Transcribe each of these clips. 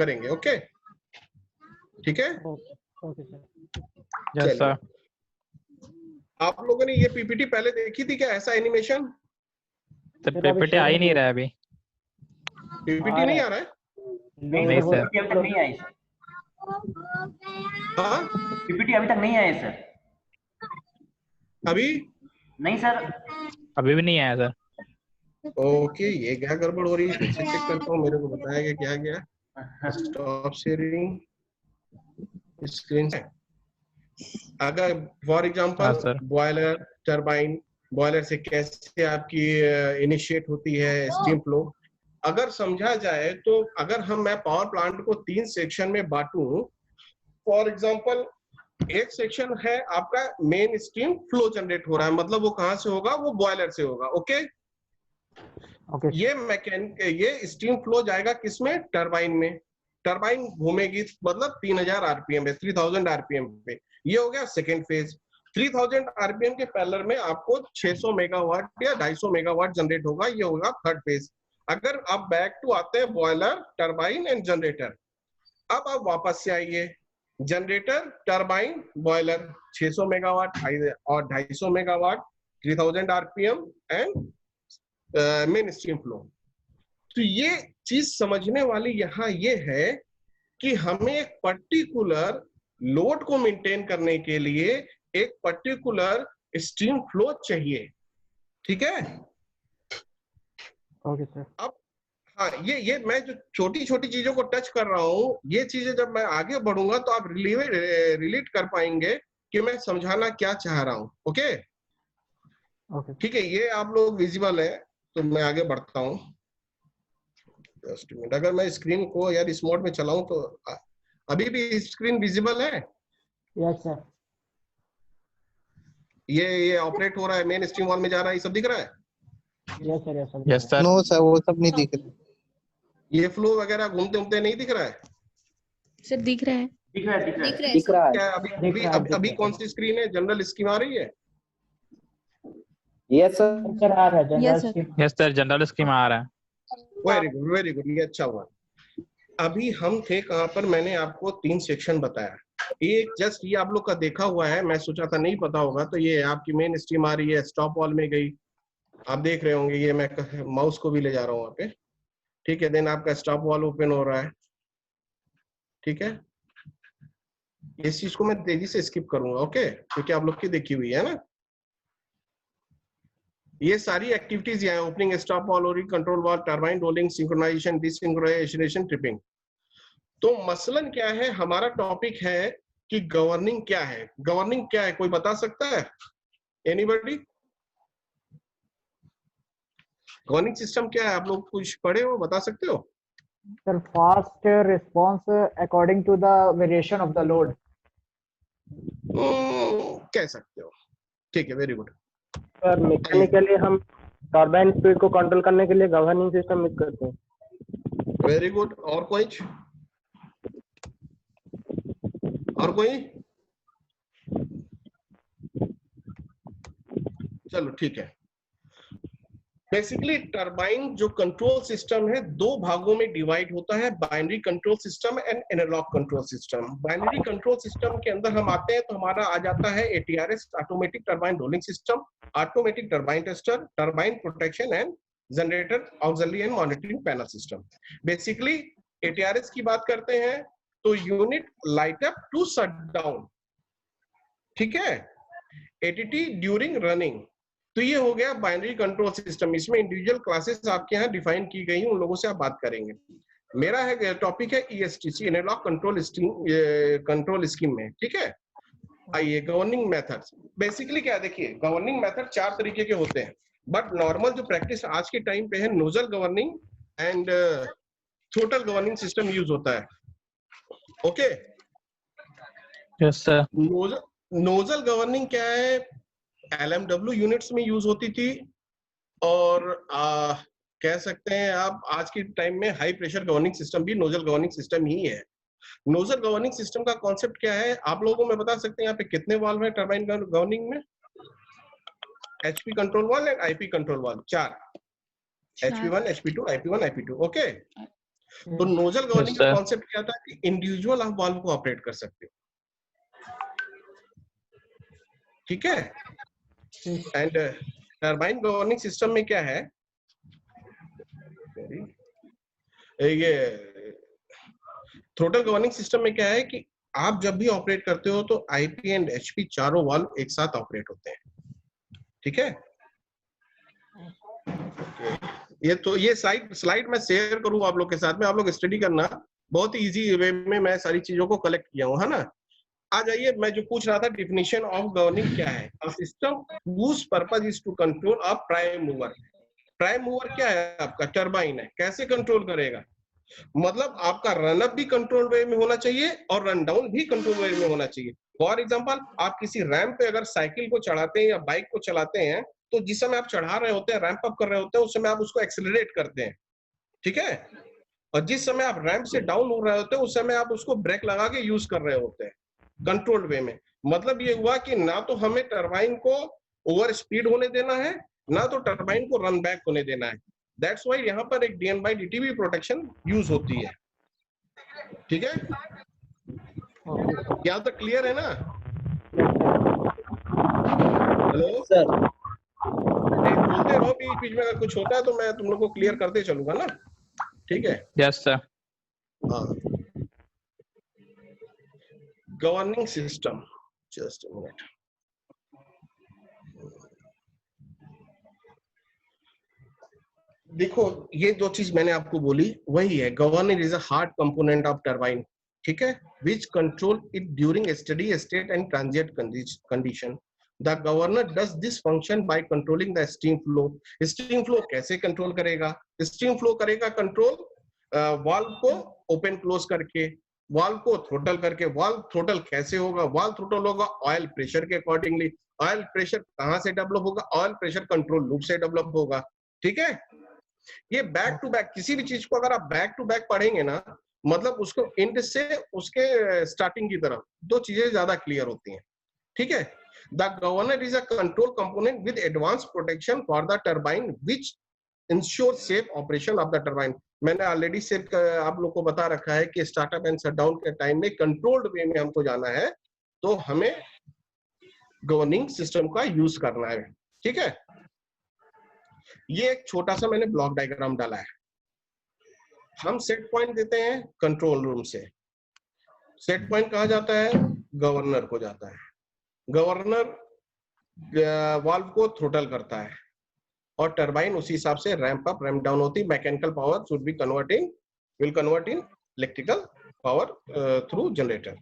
करेंगे। ओके ठीक है। Okay sir. Yes sir. आप लोगों ने ये पीपीटी पहले देखी थी क्या, ऐसा एनिमेशन? सर पीपीटी आ ही नहीं रहा है अभी। पीपीटी नहीं आ रहा है? नहीं सर। अभी तक नहीं आई सर। हाँ पीपीटी अभी तक नहीं आई सर। अभी नहीं सर। अभी भी नहीं आया सर। ओके, ये क्या गड़बड़ हो रही है, फिर से चेक करता हूँ। मेरे को बताया गया क्या गया। स्टॉप शेयरिंग स्क्रीन से। अगर फॉर हाँ example sir. Boiler turbine, boiler से कैसे आपकी इनिशिएट होती है स्टीम फ्लो, अगर समझा जाए तो अगर मैं पावर प्लांट को 3 सेक्शन में बांटूं, फॉर एग्जांपल एक सेक्शन है आपका मेन स्टीम फ्लो जनरेट हो रहा है, मतलब वो कहां से होगा, वो बॉयलर से होगा। ओके ये स्टीम फ्लो जाएगा किसमें, टरबाइन में। टरबाइन घूमेगी मतलब 3000 आरपीएम पे, 3000 आरपीएम पे। ये हो गया सेकेंड फेज। 3000 आरपीएम के पैरेलल में आपको 600 मेगावाट या 250 मेगावाट जनरेट होगा, ये होगा थर्ड फेज। अगर आप बैक टू आते हैं बॉयलर टरबाइन एंड जनरेटर, अब आप वापस से आइए, जनरेटर टरबाइन बॉयलर 600 मेगावाट और 250 megawatt 3000 RPM and main stream flow. तो ये चीज समझने वाली यहाँ ये है कि हमें एक पर्टिकुलर लोड को मेंटेन करने के लिए एक पर्टिकुलर स्ट्रीम फ्लो चाहिए। ठीक है। Okay sir. अब हाँ, ये मैं जो छोटी छोटी चीजों को टच कर रहा हूँ, ये चीजें जब मैं आगे बढ़ूंगा तो आप रिलेट कर पाएंगे कि मैं समझाना क्या चाह रहा हूँ। ओके ठीक है, ये आप लोग विजिबल है तो मैं आगे बढ़ता हूँ। जस्ट मिनट, अगर मैं स्क्रीन को यार इस मोड में चलाऊं तो अभी भी स्क्रीन विजिबल है? Yes sir. ये ऑपरेट हो रहा है, मेन स्ट्रीम वॉल में जा रहा है, ये सब दिख रहा है? Yes sir. Yes sir. No sir, वो सब नहीं दिख रहा। ये फ्लो वगैरह घूमते घूमते नहीं दिख रहा है? सर दिख रहा है। दिख रहा है दिख रहा है। क्या अभी कौन सी स्क्रीन है, जनरल स्कीम आ रही है? Yes sir. सर आ रहा है general Yes, sir. Scheme. Yes sir, general scheme आ रहा है। वेरी गुड, ये अच्छा हुआ। अभी हम थे कहाँ पर, मैंने आपको 3 सेक्शन बताया। एक जस्ट ये आप लोग का देखा हुआ है, मैं सोचा था नहीं पता होगा, तो ये आपकी मेन स्ट्रीम आ रही है, स्टॉप वॉल में गई, आप देख रहे होंगे, ये मैं माउस को भी ले जा रहा हूँ वहाँ पे। ठीक है, देन आपका स्टॉप वॉल ओपन हो रहा है। ठीक है, इस चीज को मैं तेजी से स्किप करूंगा, ओके, क्योंकि आप लोग की देखी हुई है ना। ये सारी एक्टिविटीज यहाँ, ओपनिंग स्टॉप वॉल, ओरिंग control valve, turbine rolling, synchronization, desynchronization, tripping. तो मसलन क्या है, हमारा टॉपिक है कि गवर्निंग क्या है। गवर्निंग क्या है, कोई बता सकता है? एनीबॉडी? गवर्निंग सिस्टम क्या है, आप लोग कुछ पढ़े हो, बता सकते हो? Sir fast response according to the variation of the load. कह सकते हो, ठीक है, वेरी गुड। सर मैकेनिकली हम टरबाइन स्पीड को कंट्रोल करने के लिए गवर्निंग सिस्टम यूज करते हैं। Very good. और कोई? और कोई? चलो ठीक है। बेसिकली टरबाइन जो कंट्रोल सिस्टम है, 2 भागों में डिवाइड होता है, binary control system and analogue control system. Binary control system के अंदर हम आते हैं तो हमारा आ जाता है ATRS, automatic turbine rolling system, automatic turbine tester, turbine protection and generator auxiliary and monitoring panel system. Basically ATRS की बात करते हैं तो unit light up to shut down, ठीक है, ATT ड्यूरिंग रनिंग। तो ये हो गया बाइनरी कंट्रोल सिस्टम। इसमें इंडिविजुअल क्लासेस आपके यहाँ डिफाइन की गई, उन लोगों से आप बात करेंगे। मेरा है टॉपिक है ESTC, एनालॉग कंट्रोल स्कीम में। ठीक है, आइए गवर्निंग मेथड्स। बेसिकली क्या, देखिए गवर्निंग मेथड 4 तरीके के होते हैं, बट नॉर्मल जो प्रैक्टिस आज के टाइम पे है, nozzle governing and throttle governing system use होता है। Okay, yes sir. Nozzle governing क्या है, LMW यूनिट्स में यूज होती थी, और कह सकते हैं आप आज के टाइम में हाई प्रेशर गवर्निंग सिस्टम भी नोजल गवर्निंग सिस्टम ही है। नोजल गवर्निंग सिस्टम का कॉन्सेप्ट क्या है, आप लोगों में बता सकते हैं यहाँ पे कितने वाल्व है टरबाइन गवर्निंग में? HP control valve and IP control valve, 4, HP1, HP2, IP1, IP2। Okay, तो नोजल गवर्निंग का sir. कॉन्सेप्ट क्या था कि इंडिविजुअल आप वाल्व को ऑपरेट कर सकते हो, ठीक है। एंड टरबाइन गवर्निंग सिस्टम में क्या है, ये थ्रोटल गवर्निंग सिस्टम में क्या है कि आप जब भी ऑपरेट करते हो तो आईपी एंड एचपी चारों वाल्व एक साथ ऑपरेट होते हैं, ठीक है। ये स्लाइड मैं शेयर करूँ आप लोग के साथ में, आप लोग स्टडी करना, बहुत ही इजी वे में मैं सारी चीजों को कलेक्ट किया हूँ, है ना। आ जाइए, मैं जो पूछ रहा था डिफिनेशन ऑफ गवर्निंग क्या है। A system whose purpose is to control a prime mover। Prime mover क्या है आपका, टरबाइन है। कैसे कंट्रोल करेगा, मतलब आपका रन अप भी कंट्रोल वे में होना चाहिए और रन डाउन भी कंट्रोल वे में होना चाहिए। फॉर एग्जांपल, आप किसी रैंप पे अगर साइकिल को चढ़ाते हैं या बाइक को चलाते हैं, तो जिस समय आप चढ़ा रहे होते हैं, रैंप अप कर रहे होते हैं, उस समय आप उसको एक्सेलरेट करते हैं, ठीक है। और जिस समय आप रैंप से डाउन हो रहे होते हैं, उस समय आप उसको ब्रेक लगा के यूज कर रहे होते हैं कंट्रोल्ड वे में। मतलब ये हुआ कि ना तो हमें टरबाइन को ओवर स्पीड होने देना है, ना तो टरबाइन को रन बैक होने देना है। दैट्स वाई यहाँ पर एक DN/dt भी प्रोटेक्शन यूज होती है, ठीक है। यहाँ तक क्लियर है ना? Hello sir. बोलते रहो, बीच बीच में अगर कुछ होता है तो मैं तुम लोग को क्लियर करते चलूंगा ना, ठीक है। Yes, sir. हाँ, governing system, just a minute. देखो, ये दो चीज मैंने आपको बोली वही है। Governor is a hard component of turbine, ठीक है, which control it during steady state and transient condition. The governor does this function by controlling the steam flow. Steam flow कैसे कंट्रोल करेगा? स्टीम फ्लो करेगा control valve को open close करके, valve को throttle करके। Valve throttle कैसे होगा? Valve throttle होगा ऑयल प्रेशर के अकॉर्डिंगली। ऑयल प्रेशर कहां से डेवलप होगा? ऑयल प्रेशर कंट्रोल लूप से डेवलप होगा, ठीक है। ये बैक टू बैक, किसी भी चीज को अगर आप बैक टू बैक पढ़ेंगे ना, मतलब उसको एंड से उसके स्टार्टिंग की तरफ, दो चीजें ज्यादा क्लियर होती हैं, ठीक है। The governor is a control component with advance protection for the turbine which ensure safe operation of the turbine. मैंने ऑलरेडी सिर्फ आप लोग को बता रखा है कि स्टार्टअप एंड शटडाउन के टाइम में कंट्रोल्ड वे में हमको जाना है, तो हमें गवर्निंग सिस्टम का यूज करना है, ठीक है। ये एक छोटा सा मैंने ब्लॉक डायग्राम डाला है। हम सेट पॉइंट देते हैं कंट्रोल रूम से। सेट पॉइंट कहा जाता है? गवर्नर को जाता है। गवर्नर वाल्व को थ्रोटल करता है और टरबाइन उसी हिसाब से रैंप अप रैंप डाउन होती है। Mechanical power should be will convert in electrical power through generator.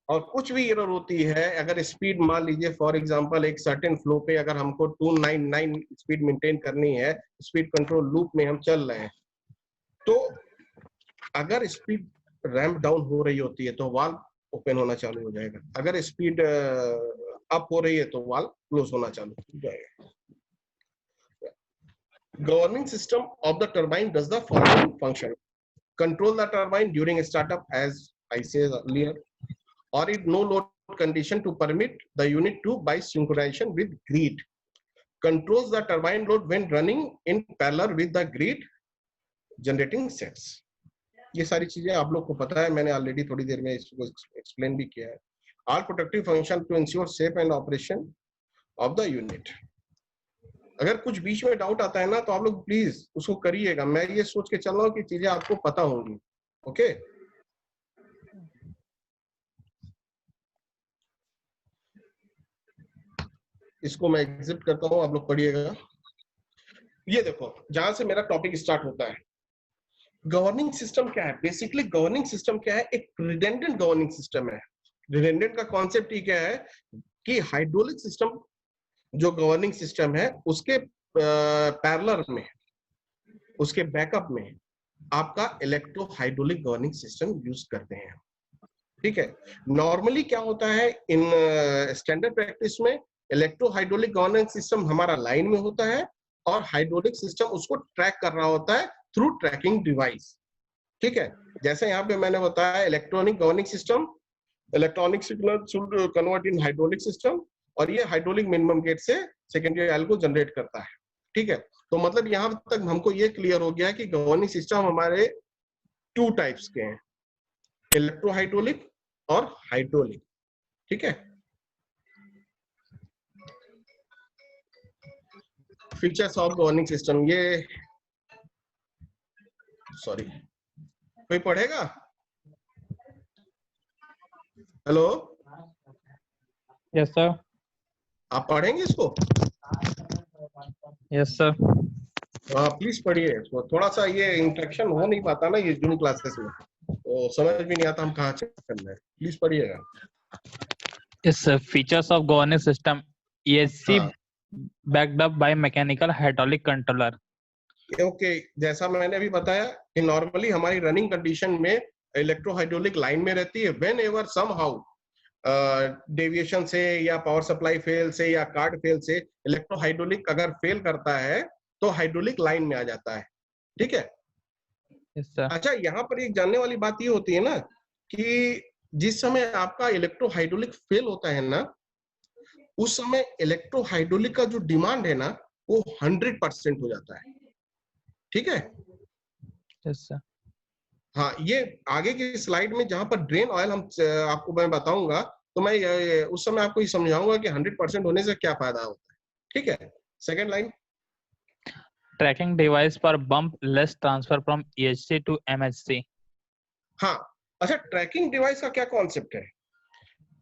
और कुछ भी एरर होती है, अगर स्पीड मान लीजिए फॉर एग्जांपल एक सर्टेन फ्लो पे अगर हमको 299 स्पीड मेंटेन करनी है, स्पीड कंट्रोल लूप में हम चल रहे हैं, तो अगर स्पीड रैंप डाउन हो रही होती है तो वाल्व ओपन होना चालू हो जाएगा। अगर स्पीड अप हो रही है तो वाल्व क्लोज होना चालू हो जाएगा। Governing system of the turbine does the following function: control the turbine during startup, as I said earlier, or in no load condition to permit the unit to by synchronization with grid. Controls the turbine load when running in parallel with the grid generating sets. ये सारी चीजें आप लोग को पता है, मैंने already थोड़ी देर में इसको एक्सप्लेन भी किया है। All protective function to ensure safe and operation of the unit. अगर कुछ बीच में डाउट आता है ना, तो आप लोग प्लीज उसको करिएगा। मैं ये सोच के चल रहा हूँ कि चीजें आपको पता होंगी, ओके। इसको मैं एग्जिट करता हूँ, आप लोग पढ़िएगा। ये देखो, जहां से मेरा टॉपिक स्टार्ट होता है, गवर्निंग सिस्टम क्या है? बेसिकली गवर्निंग सिस्टम क्या है? एक रिडेंडेंट गवर्निंग सिस्टम है। रिडेंडेंट का कॉन्सेप्ट ही क्या है कि हाइड्रोलिक सिस्टम जो गवर्निंग सिस्टम है, उसके पैरेलल में, उसके बैकअप में आपका electro hydraulic governing system use करते हैं, ठीक है। नॉर्मली क्या होता है इन स्टैंडर्ड प्रैक्टिस में, इलेक्ट्रो हाइड्रोलिक गवर्निंग सिस्टम हमारा लाइन में होता है और हाइड्रोलिक सिस्टम उसको ट्रैक कर रहा होता है थ्रू ट्रैकिंग डिवाइस, ठीक है। जैसे यहाँ पे मैंने बताया, electronic governing system, electronic signal should convert in hydraulic system, और ये हाइड्रोलिक मिनिमम गेट से सेकेंडरी आयल को जनरेट करता है, ठीक है। तो मतलब यहाँ तक हमको ये क्लियर हो गया कि गवर्निंग सिस्टम हमारे टू टाइप्स के हैं, इलेक्ट्रोहाइड्रोलिक और हाइड्रोलिक। ठीक है, फीचर्स ऑफ गवर्निंग सिस्टम, ये सॉरी कोई पढ़ेगा? Hello, yes sir. आप पढ़ेंगे इसको? Yes sir. हाँ प्लीज पढ़िए इसको, थोड़ा सा ये इंटरेक्शन हो नहीं पाता ना ये जूम क्लासेस में, तो समझ भी नहीं आता हम कहाँ चेक करना है। प्लीज पढ़िएगा। Yes sir. Features of governance system ESC हाँ backed up by mechanical hydraulic controller. Okay, जैसा मैंने अभी बताया कि नॉर्मली हमारी रनिंग कंडीशन में इलेक्ट्रोहाइड्रोलिक लाइन में रहती है। व्हेन एवर समहाउ डेविएशन से या पावर सप्लाई फेल से या कार्ड फेल से इलेक्ट्रोहाइड्रोलिक अगर फेल करता है तो हाइड्रोलिक लाइन में आ जाता है। ठीक है, Yes sir. अच्छा यहाँ पर एक जानने वाली बात ये होती है ना कि जिस समय आपका इलेक्ट्रोहाइड्रोलिक फेल होता है ना, उस समय इलेक्ट्रोहाइड्रोलिक का जो डिमांड है ना वो 100% हो जाता है। ठीक है, Yes sir. हाँ ये आगे की स्लाइड में जहां पर ड्रेन ऑयल हम आपको मैं बताऊंगा तो मैं उस समय आपको ये समझाऊंगा कि 100% होने से क्या फायदा होता है। ठीक है, second line, Tracking device for bump less transfer from EHC to MHC. हाँ अच्छा, ट्रैकिंग डिवाइस का क्या कॉन्सेप्ट है?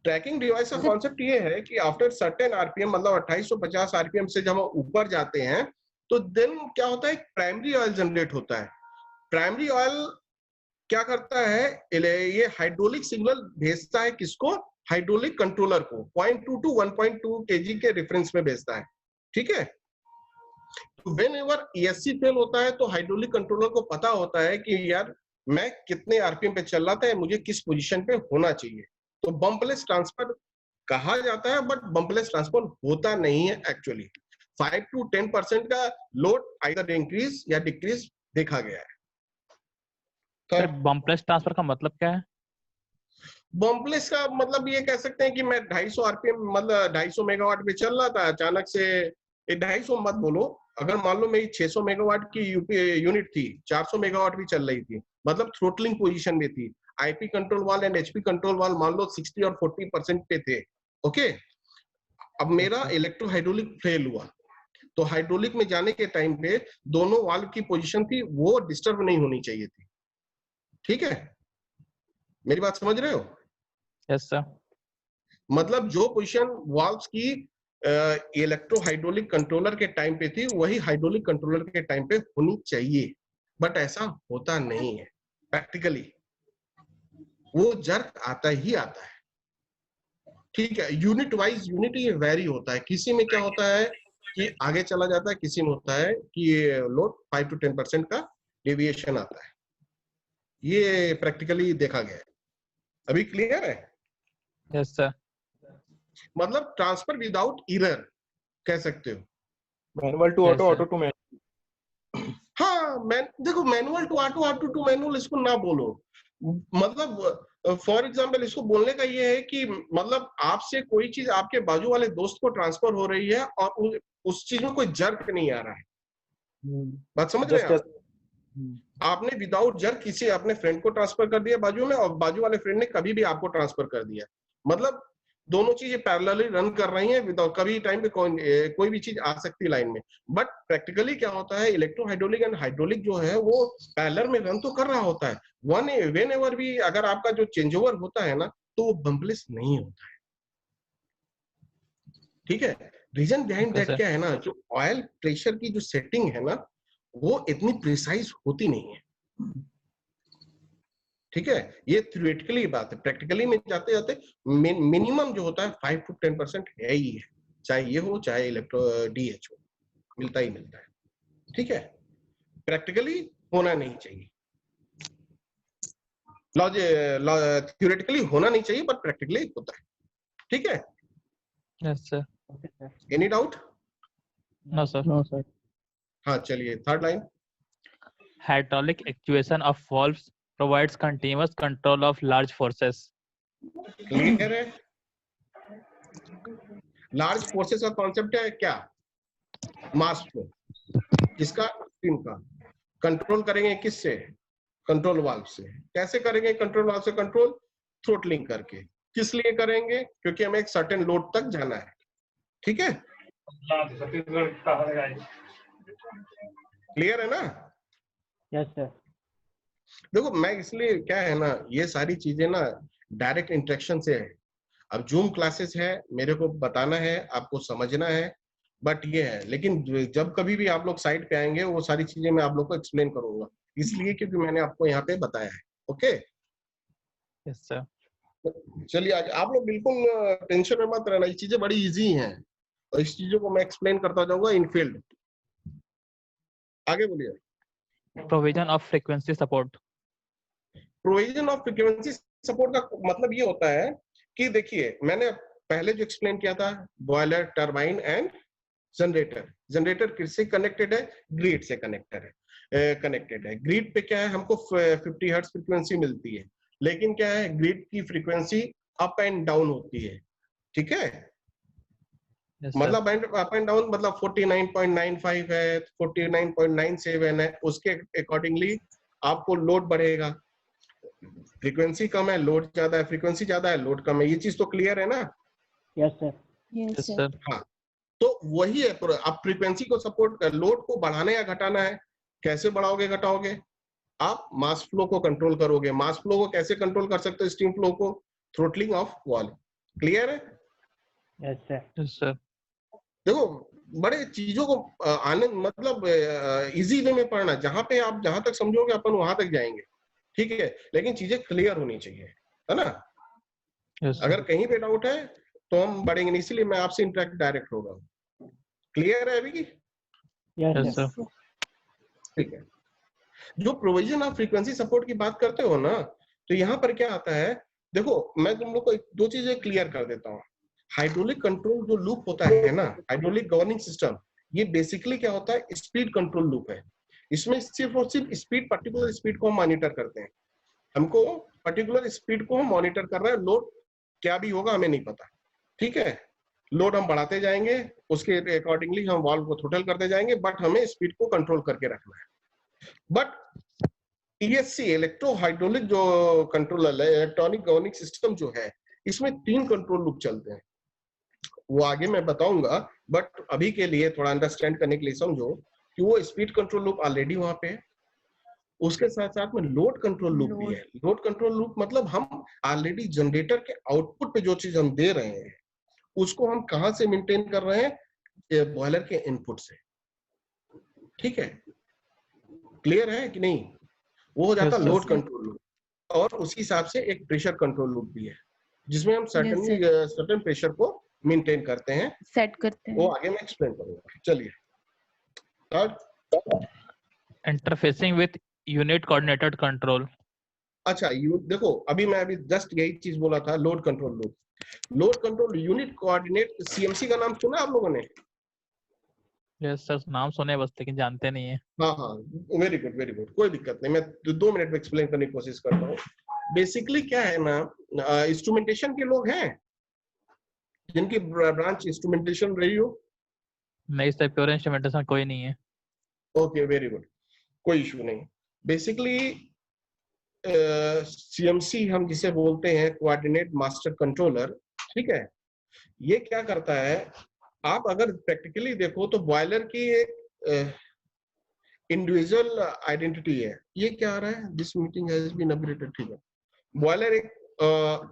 ट्रैकिंग डिवाइस का कॉन्सेप्ट ये है कि आफ्टर सर्टेन आरपीएम, मतलब 2850 आरपीएम से जब हम ऊपर जाते हैं तो देन क्या होता है, प्राइमरी ऑयल जनरेट होता है। प्राइमरी ऑयल क्या करता है, ये हाइड्रोलिक सिग्नल भेजता है किसको, हाइड्रोलिक कंट्रोलर को 0.2 to 1.2 kg के रेफरेंस में भेजता है। ठीक है, तो व्हेन एवर ESC फेल होता है तो हाइड्रोलिक कंट्रोलर को पता होता है कि यार मैं कितने आरपीएम पे चल रहा था, मुझे किस पोजीशन पे होना चाहिए। तो बम्पलेस ट्रांसफर कहा जाता है बट बम्पलेस ट्रांसफर होता नहीं है एक्चुअली। 5 to 10% का लोड आइदर इंक्रीज या डिक्रीज देखा गया है। सर बम्पलेस ट्रांसफर का मतलब क्या है? बम्पलेस का मतलब ये कह सकते हैं कि मैं 250 आरपीएम मतलब 250 मेगावाट पे चल रहा था, अचानक से 250 मत बोलो, अगर मान लो मेरी 600 मेगावाट की यूनिट थी, 400 मेगावाट भी चल रही थी, मतलब थ्रोटलिंग पोजीशन में थी। आईपी कंट्रोल वाल एंड एचपी कंट्रोल वाल मान लो 60 और 40% पे थे। ओके, अब मेरा इलेक्ट्रोहाइड्रोलिक फेल हुआ तो हाइड्रोलिक में जाने के टाइम पे दोनों वाल्व की पोजीशन थी वो डिस्टर्ब नहीं होनी चाहिए थी। ठीक है, मेरी बात समझ रहे हो? Yes sir. मतलब जो पोजीशन वाल्व्स की इलेक्ट्रोहाइड्रोलिक कंट्रोलर के टाइम पे थी वही हाइड्रोलिक कंट्रोलर के टाइम पे होनी चाहिए, बट ऐसा होता नहीं है प्रैक्टिकली, वो जर्क आता ही आता है। ठीक है, यूनिट वाइज यूनिट ये वेरी होता है, किसी में क्या होता है कि आगे चला जाता है, किसी में होता है कि लोड 5 to 10% का डेविएशन आता है। ये प्रैक्टिकली देखा गया है। अभी क्लियर है? Yes sir. मतलब ट्रांसफर विदाउट एरर कह सकते हो। Manual to Yes, auto, sir. Auto to manual. हाँ देखो manual to auto, auto to manual इसको ना बोलो, मतलब फॉर एग्जांपल इसको बोलने का ये है कि मतलब आपसे कोई चीज आपके बाजू वाले दोस्त को ट्रांसफर हो रही है और उस चीज में कोई जर्क नहीं आ रहा है। बात समझ रहे हैं आप? आपने विदाउट जर्क किसी अपने फ्रेंड को ट्रांसफर कर दिया बाजू में और बाजू वाले फ्रेंड ने कभी भी आपको ट्रांसफर कर दिया, मतलब दोनों चीजें पैरेलली रन कर रही हैं विदाउट कभी टाइम पे कोई भी चीज आ सकती है लाइन में। बट प्रैक्टिकली क्या होता है, इलेक्ट्रोहाइड्रोलिक एंड हाइड्रोलिक जो है वो पैरेलल में रन तो कर रहा होता है। व्हेन एवर भी अगर आपका जो चेंज ओवर होता है ना तो वो बम्पलेस नहीं होता है। ठीक है, रीजन बिहाइंड दैट क्या है ना, जो ऑयल प्रेशर की जो सेटिंग है ना वो इतनी प्रिसाइज होती नहीं है। ठीक है, ये थ्योरेटिकली बात है, प्रैक्टिकली में जाते जाते मिनिमम जो होता है 5 to 10% है ही है, चाहे ये हो चाहे इलेक्ट्रो डीएच हो, मिलता ही मिलता है। ठीक है, प्रैक्टिकली होना नहीं चाहिए, थ्योरेटिकली होना नहीं चाहिए बट प्रैक्टिकली होता है। ठीक है, yes sir. Any doubt? No sir. No sir. हाँ चलिए, third line, Hydraulic actuation of valves provides continuous control of large forces. Clear है? लार्ज फोर्सेस का कॉन्सेप्ट है क्या, मास फ्लो, किसका, स्ट्रीम का, कंट्रोल करेंगे किससे, कंट्रोल वाल्व से। कैसे करेंगे कंट्रोल वाल्व से कंट्रोल? थ्रोटलिंग करके। किस लिए करेंगे? क्योंकि हमें एक सर्टेन लोड तक जाना है। ठीक है, क्लियर है ना? Yes sir. देखो मैं इसलिए क्या है ना, ये सारी चीजें ना डायरेक्ट इंटरेक्शन से है। अब जूम क्लासेस है, मेरे को बताना है, आपको समझना है, बट ये है। लेकिन जब कभी भी आप लोग साइट पे आएंगे वो सारी चीजें मैं आप लोग को एक्सप्लेन करूंगा, इसलिए क्योंकि मैंने आपको यहाँ पे बताया है। Okay, yes sir. चलिए आज आप लोग बिल्कुल टेंशन में मत रहना, ये चीजें बड़ी इजी हैं और इस चीजों को मैं एक्सप्लेन करता जाऊंगा इन फील्ड। आगे बोलिए। Provision of frequency support. Provision of frequency support का मतलब ये होता है कि देखिए मैंने पहले जो एक्सप्लेन किया था, boiler, turbine and generator. Generator किससे कनेक्टेड है? ग्रिड से कनेक्टेड है। ग्रिड पे क्या है, हमको 50 हर्ट्ज फ्रीक्वेंसी मिलती है, लेकिन क्या है ग्रिड की फ्रीक्वेंसी अप एंड डाउन होती है। ठीक है, यस सर। मतलब अप एंड डाउन, मतलब 49.95 है, 49.97 है, उसके अकॉर्डिंगली आपको लोड बढ़ेगा। फ्रीक्वेंसी कम है, लोड ज्यादा है, फ्रीक्वेंसी ज्यादा है, लोड कम है। ये चीज तो क्लियर है ना? Yes sir. Yes yes sir. Sir. हाँ, तो वही है। आप फ्रीक्वेंसी को सपोर्ट, लोड को बढ़ाना या घटाना है। कैसे बढ़ाओगे घटाओगे? आप मास फ्लो को कंट्रोल करोगे। मास फ्लो को कैसे कंट्रोल कर सकते हो? स्टीम फ्लो को, थ्रोटलिंग ऑफ वाल्व। क्लियर है? Yes sir. Yes sir. देखो बड़े चीजों को आने मतलब इजी वे में पढ़ना, जहां पे आप जहां तक समझोगे अपन वहां तक जाएंगे। ठीक है, लेकिन चीजें क्लियर होनी चाहिए, है ना? यस अगर सर। कहीं पे डाउट है तो हम बढ़ेंगे नहीं, इसलिए मैं आपसे इंटरेक्ट डायरेक्ट होगा। क्लियर है अभी की? Yes yes sir. सर। ठीक है, जो प्रोविजन ऑफ फ्रीक्वेंसी सपोर्ट की बात करते हो ना, तो यहाँ पर क्या आता है, देखो मैं तुम लोग को दो चीजें क्लियर कर देता हूँ। हाइड्रोलिक कंट्रोल जो लूप होता है ना, हाइड्रोलिक गवर्निंग सिस्टम, ये बेसिकली क्या होता है, स्पीड कंट्रोल लूप है। इसमें सिर्फ और सिर्फ स्पीड, पर्टिकुलर स्पीड को हम मॉनिटर करते हैं। हमको पर्टिकुलर स्पीड को हम मॉनिटर कर रहे हैं, लोड क्या भी होगा हमें नहीं पता। ठीक है, लोड हम बढ़ाते जाएंगे, उसके अकॉर्डिंगली हम वाल्व को थ्रोटल करते जाएंगे, बट हमें स्पीड को कंट्रोल करके रखना है। बट ESC, इलेक्ट्रो हाइड्रोलिक जो कंट्रोलर है, इलेक्ट्रॉनिक गवर्निंग सिस्टम जो है, इसमें 3 कंट्रोल लूप चलते हैं। वो आगे मैं बताऊंगा, बट अभी के लिए थोड़ा अंडरस्टैंड करने के लिए समझो कि वो स्पीड कंट्रोल लूप ऑलरेडी वहां पे है। उसके साथ साथ में लोड कंट्रोल लूप भी है। लोड कंट्रोल लूप मतलब हम ऑलरेडी जनरेटर के आउटपुट पे जो चीज हम दे रहे हैं, उसको हम कहां से मेंटेन कर रहे हैं? बॉयलर के इनपुट से। ठीक है, क्लियर है कि नहीं? वो हो जाता Yes, load sir. Control loop. और उसी हिसाब से एक प्रेशर कंट्रोल लूप भी है, जिसमें हम Yes, सर्टेन प्रेशर को मेंटेन करते हैं। सेट करते वो हैं। आगे मैं एक्सप्लेन करूंगा। चलिए third. Interfacing with unit coordinated control. अच्छा, देखो अभी जस्ट यही चीज बोला था, load control loop. Load control unit coordinate, CMC का नाम सुना आप लोगों ने? यस सर, नाम सुने बस, लेकिन जानते नहीं है। हाँ हाँ, वेरी गुड वेरी गुड, कोई दिक्कत नहीं, मैं 2 मिनट में एक्सप्लेन करने की कोशिश करता हूँ। बेसिकली क्या है ना, इंस्ट्रूमेंटेशन के लोग हैं जिनकी ब्रांच इंस्ट्रूमेंटेशन रही हो? नहीं सर, प्योर इंस्ट्रूमेंटेशन कोई नहीं है। ओके वेरी गुड, कोई इशू नहीं। बेसिकली CMC हम जिसे बोलते हैं, कोऑर्डिनेट मास्टर कंट्रोलर, ठीक है, ये क्या करता है, आप अगर प्रैक्टिकली देखो तो बॉयलर की एक इंडिविजुअल आइडेंटिटी है। ये क्या आ रहा है, this meeting has been updated. ठीक है, बॉयलर एक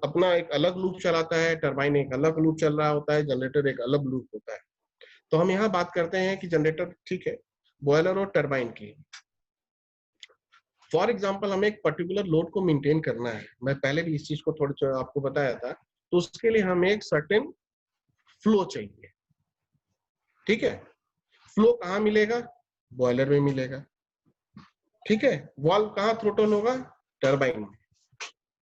अपना एक अलग लूप चलाता है, टरबाइन एक अलग लूप चल रहा होता है, जनरेटर एक अलग लूप होता है। तो हम यहाँ बात करते हैं कि जनरेटर, ठीक है, बॉयलर और टरबाइन की। फॉर एग्जाम्पल हमें एक पर्टिकुलर लोड को मेंटेन करना है, मैं पहले भी इस चीज को थोड़ा आपको बताया था। तो उसके लिए हमें एक सर्टेन फ्लो चाहिए। ठीक है, फ्लो कहाँ मिलेगा? बॉयलर में मिलेगा। ठीक है, वाल्व कहाँ थ्रोटल होगा? टरबाइन में।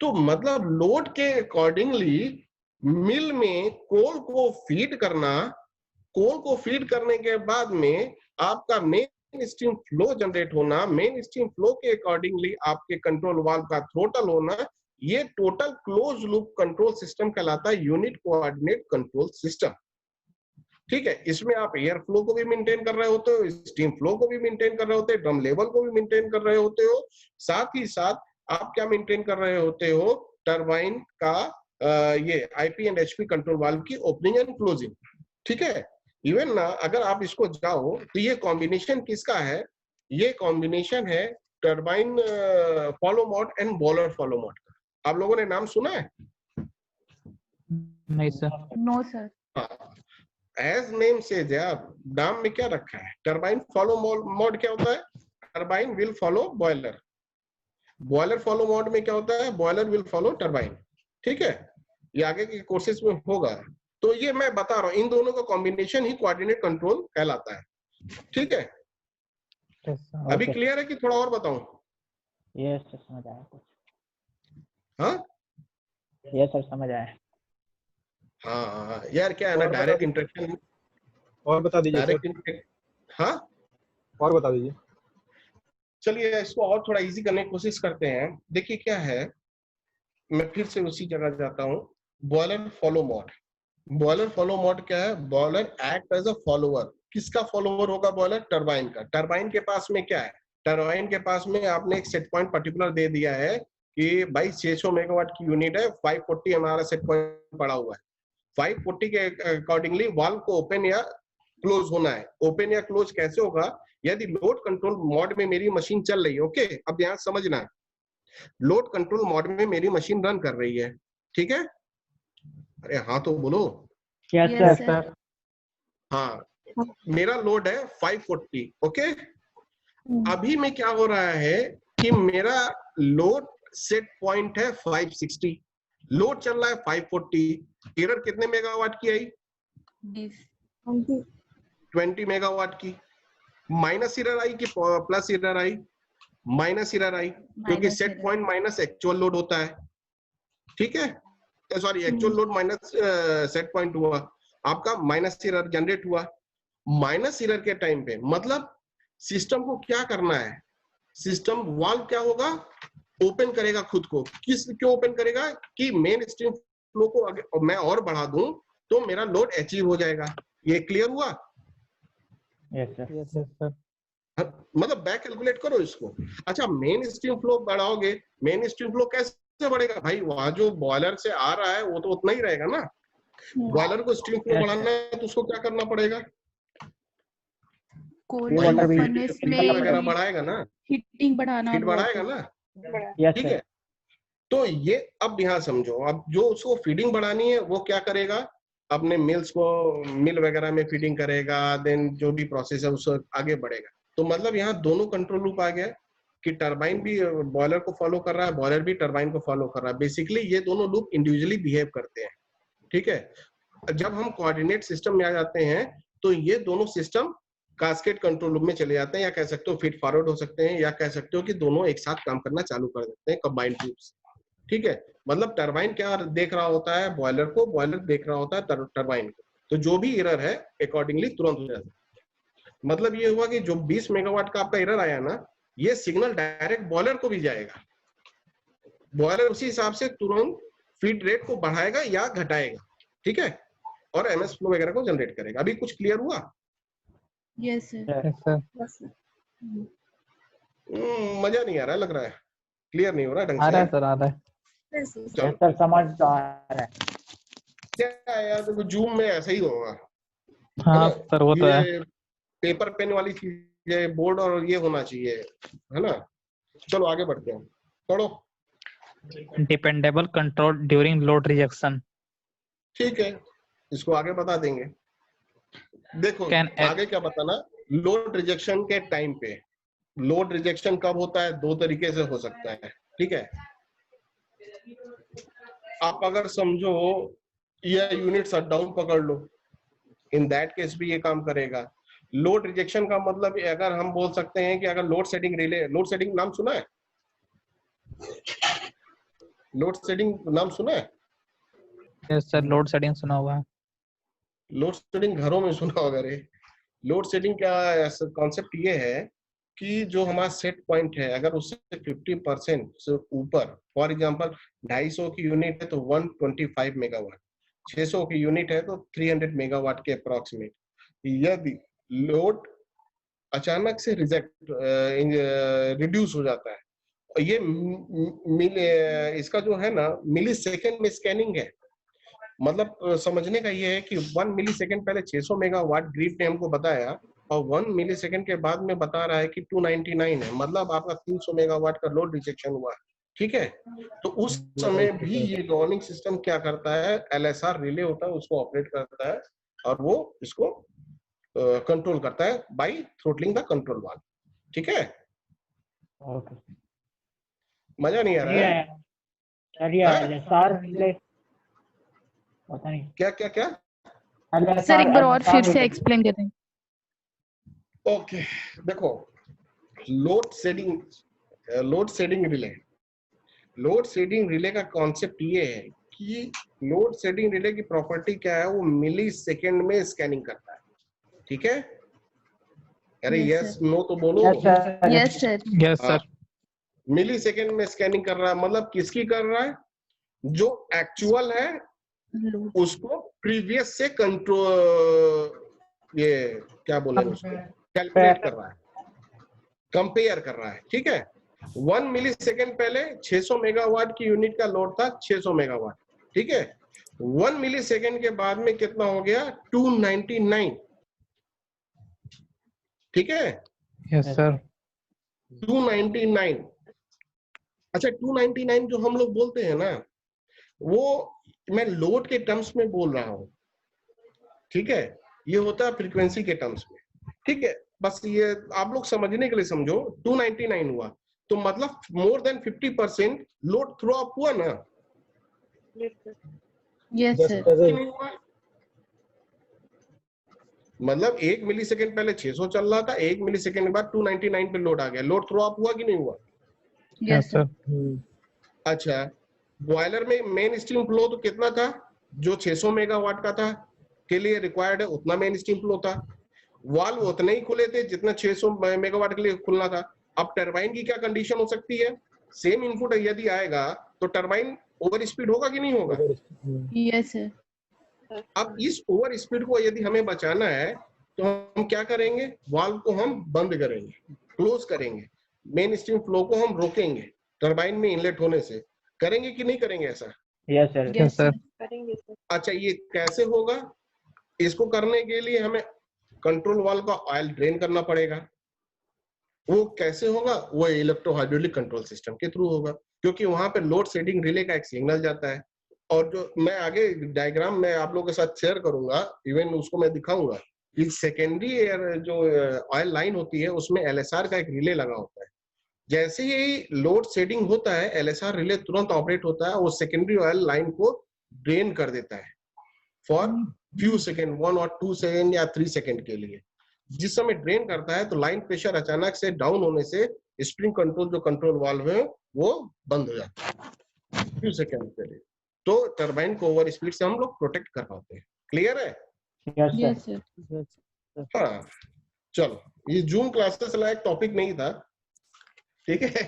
तो मतलब लोड के अकॉर्डिंगली मिल में कोल को फीड करना, कोल को फीड करने के बाद में आपका मेन स्टीम फ्लो जनरेट होना, मेन स्टीम फ्लो के अकॉर्डिंगली आपके कंट्रोल वाल्व का थ्रोटल होना, ये total close loop control system कहलाता है, यूनिट कोऑर्डिनेट कंट्रोल सिस्टम। ठीक है, इसमें आप एयर फ्लो को भी मेंटेन कर रहे होते हो, स्टीम फ्लो को भी मेंटेन कर रहे होते हो, ड्रम लेवल को भी मेंटेन कर रहे होते हो, साथ ही साथ आप क्या मेंटेन कर रहे होते हो, टरबाइन का ये IP and HP control valve की ओपनिंग एंड क्लोजिंग। ठीक है, इवन ना अगर आप इसको जाओ तो ये कॉम्बिनेशन किसका है, ये कॉम्बिनेशन है turbine follow mode and boiler follow mode का। आप लोगों ने नाम सुना है? नहीं sir. No sir. As name से नाम में क्या रखा है, टरबाइन फॉलो मोड क्या होता है, turbine will follow boiler, boiler follow mode में क्या होता है, बॉयलर विल फॉलो टरबाइन। ठीक है, ये आगे के कोर्सेज में होगा। तो ये मैं बता रहा हूं, इन दोनों का कॉम्बिनेशन ही कोऑर्डिनेट कंट्रोल कहलाता है। ठीक है, अभी क्लियर है कि थोड़ा और बताऊं? यस सर, समझ आया कुछ। हाँ यस सर, समझ आया। हाँ यार, क्या है ना, डायरेक्ट इंटरेक्शन और बता दीजिए सर, डायरेक्ट। हाँ और बता दीजिए। चलिए इसको और थोड़ा इजी करने की कोशिश करते हैं। देखिए क्या है, मैं फिर से उसी जगह जाता हूँ, boiler follow mode. Boiler follow mode क्या है, boiler act as a follower. किसका फॉलोअर होगा बॉयलर? टरबाइन का। टरबाइन के पास में क्या है, टरबाइन के पास में आपने एक सेट पॉइंट पर्टिकुलर दे दिया है कि भाई 600 मेगावाट की यूनिट है, 540 हमारा सेट पॉइंट पड़ा हुआ है, 540 के अकॉर्डिंगली वाल्व को ओपन या क्लोज होना है। ओपन या क्लोज कैसे होगा, यदि लोड कंट्रोल मोड में मेरी मशीन चल रही है, ओके, अब यहाँ समझना है, लोड कंट्रोल मोड में मेरी मशीन रन कर रही है, ठीक है, अरे हाँ तो बोलो। Yes sir. हाँ, मेरा लोड है 540, ओके। अभी में क्या हो रहा है कि मेरा लोड सेट पॉइंट है 560, लोड चल रहा है 540, एरर कितने मेगावाट की आई? 20 मेगावाट की। माइनस एरर आई कि प्लस एरर आई? माइनस एरर आई, क्योंकि set point minus actual load होता है। ठीक है, sorry, actual load minus set point हुआ, आपका माइनस एरर जनरेट हुआ। माइनस एरर के टाइम पे मतलब सिस्टम को क्या करना है, सिस्टम वाल्व क्या होगा, ओपन करेगा खुद को। क्यों ओपन करेगा? कि मेन स्ट्रीम फ्लो को अगर मैं और बढ़ा दूं तो मेरा लोड अचीव हो जाएगा। ये क्लियर हुआ? Yes sir. मतलब बैक कैलकुलेट करो इसको। अच्छा, मेन स्ट्रीम फ्लो बढ़ाओगे, मेन स्ट्रीम फ्लो कैसे बढ़ेगा भाई? वहां जो बॉयलर से आ रहा है वो तो उतना ही रहेगा ना। बॉयलर को स्ट्रीम फ्लो बढ़ाना है तो उसको क्या करना पड़ेगा? वाटर भी फर्नेस में वगैरह बढ़ाएगा ना, हीटिंग बढ़ाना, हीट बढ़ाएगा ना। यस ठीक सर। है, तो ये अब यहाँ समझो, अब जो उसको फीडिंग बढ़ानी है वो क्या करेगा, अपने मिल्स को, मिल वगैरह में फीडिंग करेगा, देन जो भी प्रोसेस है उसको आगे बढ़ेगा। तो मतलब यहाँ दोनों कंट्रोल लूप आ गया कि टरबाइन भी बॉयलर को फॉलो कर रहा है, बॉयलर भी टरबाइन को फॉलो कर रहा है। बेसिकली ये दोनों लूप इंडिविजुअली बिहेव करते हैं। ठीक है, जब हम कोऑर्डिनेट सिस्टम में आ जाते हैं तो ये दोनों सिस्टम कास्केड कंट्रोल लूप में चले जाते हैं, या कह सकते हो फीड फॉरवर्ड हो सकते हैं, या कह सकते हो कि दोनों एक साथ काम करना चालू कर देते हैं, कंबाइंड लूप्स। ठीक है, मतलब टरबाइन क्या देख रहा होता है बॉयलर को, बॉयलर देख रहा होता है टरबाइन को, तो जो भी एरर है अकॉर्डिंगली तुरंत हो जाता है। मतलब ये हुआ कि जो 20 मेगावाट का आपका एरर आया ना, ये सिग्नल डायरेक्ट बॉयलर को भी जाएगा, बॉयलर उसी हिसाब से तुरंत फीड रेट को बढ़ाएगा या घटाएगा। ठीक है, और एमएस फ्लो वगैरह को जनरेट करेगा। अभी कुछ क्लियर हुआ? Yes sir. मजा नहीं आ रहा है, लग रहा है क्लियर नहीं हो रहा ढंग आ रहा है से। सर, आ रहा है। चलो, सर समझ तो आ रहा है। क्या है यार, देखो जूम में ऐसा ही होगा, हाँ सर, वो तो है। ये पेपर पेन वाली चीज है, बोर्ड और ये होना चाहिए, है ना। चलो आगे बढ़ते हैं, पढ़ो। Dependable control during load rejection. ठीक है, इसको आगे बता देंगे। देखो आगे क्या बताना, लोड रिजेक्शन के टाइम पे, लोड रिजेक्शन कब होता है? दो तरीके से हो सकता है। ठीक है, आप अगर समझो ये यूनिट शट डाउन पकड़ लो, इन दैट केस भी ये काम करेगा। लोड रिजेक्शन का मतलब अगर हम बोल सकते हैं कि अगर load setting relay, load setting नाम सुना है? लोड सेटिंग नाम सुना है? यस सर, लोड सेटिंग सुना हुआ है। लोड सेटिंग घरों में सुना होगा रे। लोड सेटिंग का कॉन्सेप्ट ये है कि जो हमारा सेट पॉइंट है अगर उससे 50% से ऊपर, फॉर एग्जांपल 250 की यूनिट है तो 125 मेगावाट, 600 की यूनिट है तो 300 मेगावाट के अप्रोक्सीमेट। यदि लोड अचानक से रिड्यूस हो जाता है, ये इसका जो है ना मिली सेकेंड में स्कैनिंग है। मतलब समझने का ये है कि 1 मिली सेकेंड पहले 600 मेगावाट ग्रिड ने हमको बताया और 1 मिली सेकेंड के बाद में बता रहा है कि 299 है, मतलब आपका 300 मेगावाट का लोड रिजेक्शन हुआ है। ठीक है, तो उस समय भी ये गवर्निंग सिस्टम क्या करता है, LSR रिले होता है उसको ऑपरेट करता है और वो इसको कंट्रोल करता है by throttling the control valve. ठीक है, ओके मजा नहीं आ रहा है? LSR रिले पता नहीं क्या क्या क्या? सर एक बार और फिर से एक्सप्लेन कर दें। ओके, देखो लोड शेडिंग रिले का कॉन्सेप्ट ये है कि लोड शेडिंग रिले की प्रॉपर्टी क्या है, वो मिली सेकेंड में स्कैनिंग करता है। ठीक है, अरे Yes, यस sir. नो तो बोलो। Yes sir. Yes sir. Millisecond में स्कैनिंग कर रहा है, मतलब किसकी कर रहा है, जो एक्चुअल है उसको प्रीवियस से कंट्रोल, ये क्या बोलेंगे उसको, कैलकुलेट कर रहा है, कंपेयर कर रहा है। ठीक है, 1 मिली सेकेंड पहले 600 मेगावाट की यूनिट का लोड था 600 मेगावाट। ठीक है, 1 मिली सेकेंड के बाद में कितना हो गया, 299। ठीक है, यस सर। 299। अच्छा 299 जो हम लोग बोलते हैं ना, वो मैं लोड के टर्म्स में बोल रहा हूं। ठीक है, ये होता है फ्रीक्वेंसी के टर्म्स में। ठीक है, बस ये आप लोग समझने के लिए समझो, 299 हुआ तो मतलब more than 50% load throw up हुआ ना। Yes Just sir. as a नहीं हुआ, मतलब 1 मिली सेकेंड पहले 600 चल रहा था, 1 मिली सेकेंड के बाद 299 पे लोड आ गया, लोड थ्रो अप हुआ कि नहीं हुआ? Yes sir. अच्छा, बॉयलर में मेन स्टीम फ्लो तो कितना था, जो 600 मेगावाट का था के लिए रिक्वायर्ड है उतना मेन स्टीम फ्लो था, वाल्व उतने ही खुले थे जितना 600 मेगावाट के लिए खुलना था। अब टरबाइन की क्या कंडीशन हो सकती है, सेम इनपुट यदि आएगा तो टरबाइन ओवर स्पीड होगा कि नहीं होगा? Yes sir. अब इस ओवर स्पीड को यदि हमें बचाना है तो हम क्या करेंगे, वाल्व को हम बंद करेंगे, क्लोज करेंगे, मेन स्टीम फ्लो को हम रोकेंगे टरबाइन में इनलेट होने से। करेंगे कि नहीं करेंगे ऐसा? Yes sir yes sir. अच्छा, ये कैसे होगा? इसको करने के लिए हमें कंट्रोल वाल्व का ऑयल ड्रेन करना पड़ेगा। वो कैसे होगा? वो इलेक्ट्रो हाइड्रोलिक कंट्रोल सिस्टम के थ्रू होगा, क्योंकि वहां पे लोड शेडिंग रिले का एक सिग्नल जाता है। और जो मैं आगे डायग्राम में आप लोगों के साथ शेयर करूंगा, इवन उसको मैं दिखाऊंगा कि सेकेंडरी एयर जो ऑयल लाइन होती है उसमें LSR का एक रिले लगा होता है। जैसे ही लोड शेडिंग होता है LSR रिले तुरंत ऑपरेट होता है, वो सेकेंडरी ऑयल लाइन को ड्रेन कर देता है फॉर फ्यू सेकेंड, 1 और 2 सेकेंड या 3 सेकेंड के लिए। जिस समय ड्रेन करता है तो लाइन प्रेशर अचानक से डाउन होने से स्प्रिंग कंट्रोल जो कंट्रोल वाल्व है वो बंद हो जाता है फ्यू सेकेंड के लिए। तो टरबाइन को ओवर स्पीड से हम लोग प्रोटेक्ट कर पाते हैं। क्लियर है? Yes sir. हाँ, चलो, ये जूम क्लासेस लायक टॉपिक नहीं था, ठीक है,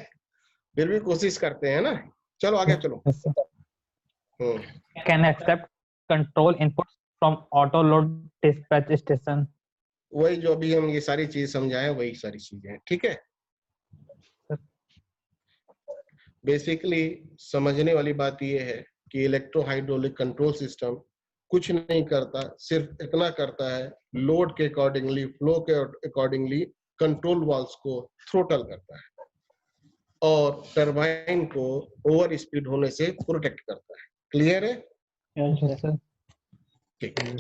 फिर भी कोशिश करते हैं ना। चलो आगे चलो। Can accept control inputs from auto load dispatch station. वही जो अभी हम ये सारी चीज समझाए वही सारी चीजें हैं। ठीक है, बेसिकली समझने वाली बात ये है कि इलेक्ट्रो हाइड्रोलिक कंट्रोल सिस्टम कुछ नहीं करता, सिर्फ इतना करता है लोड के अकॉर्डिंगली, फ्लो के अकॉर्डिंगली कंट्रोल वाल्व्स को थ्रोटल करता है और टरबाइन को ओवर स्पीड होने से प्रोटेक्ट करता है। क्लियर है? यस सर ठीक है,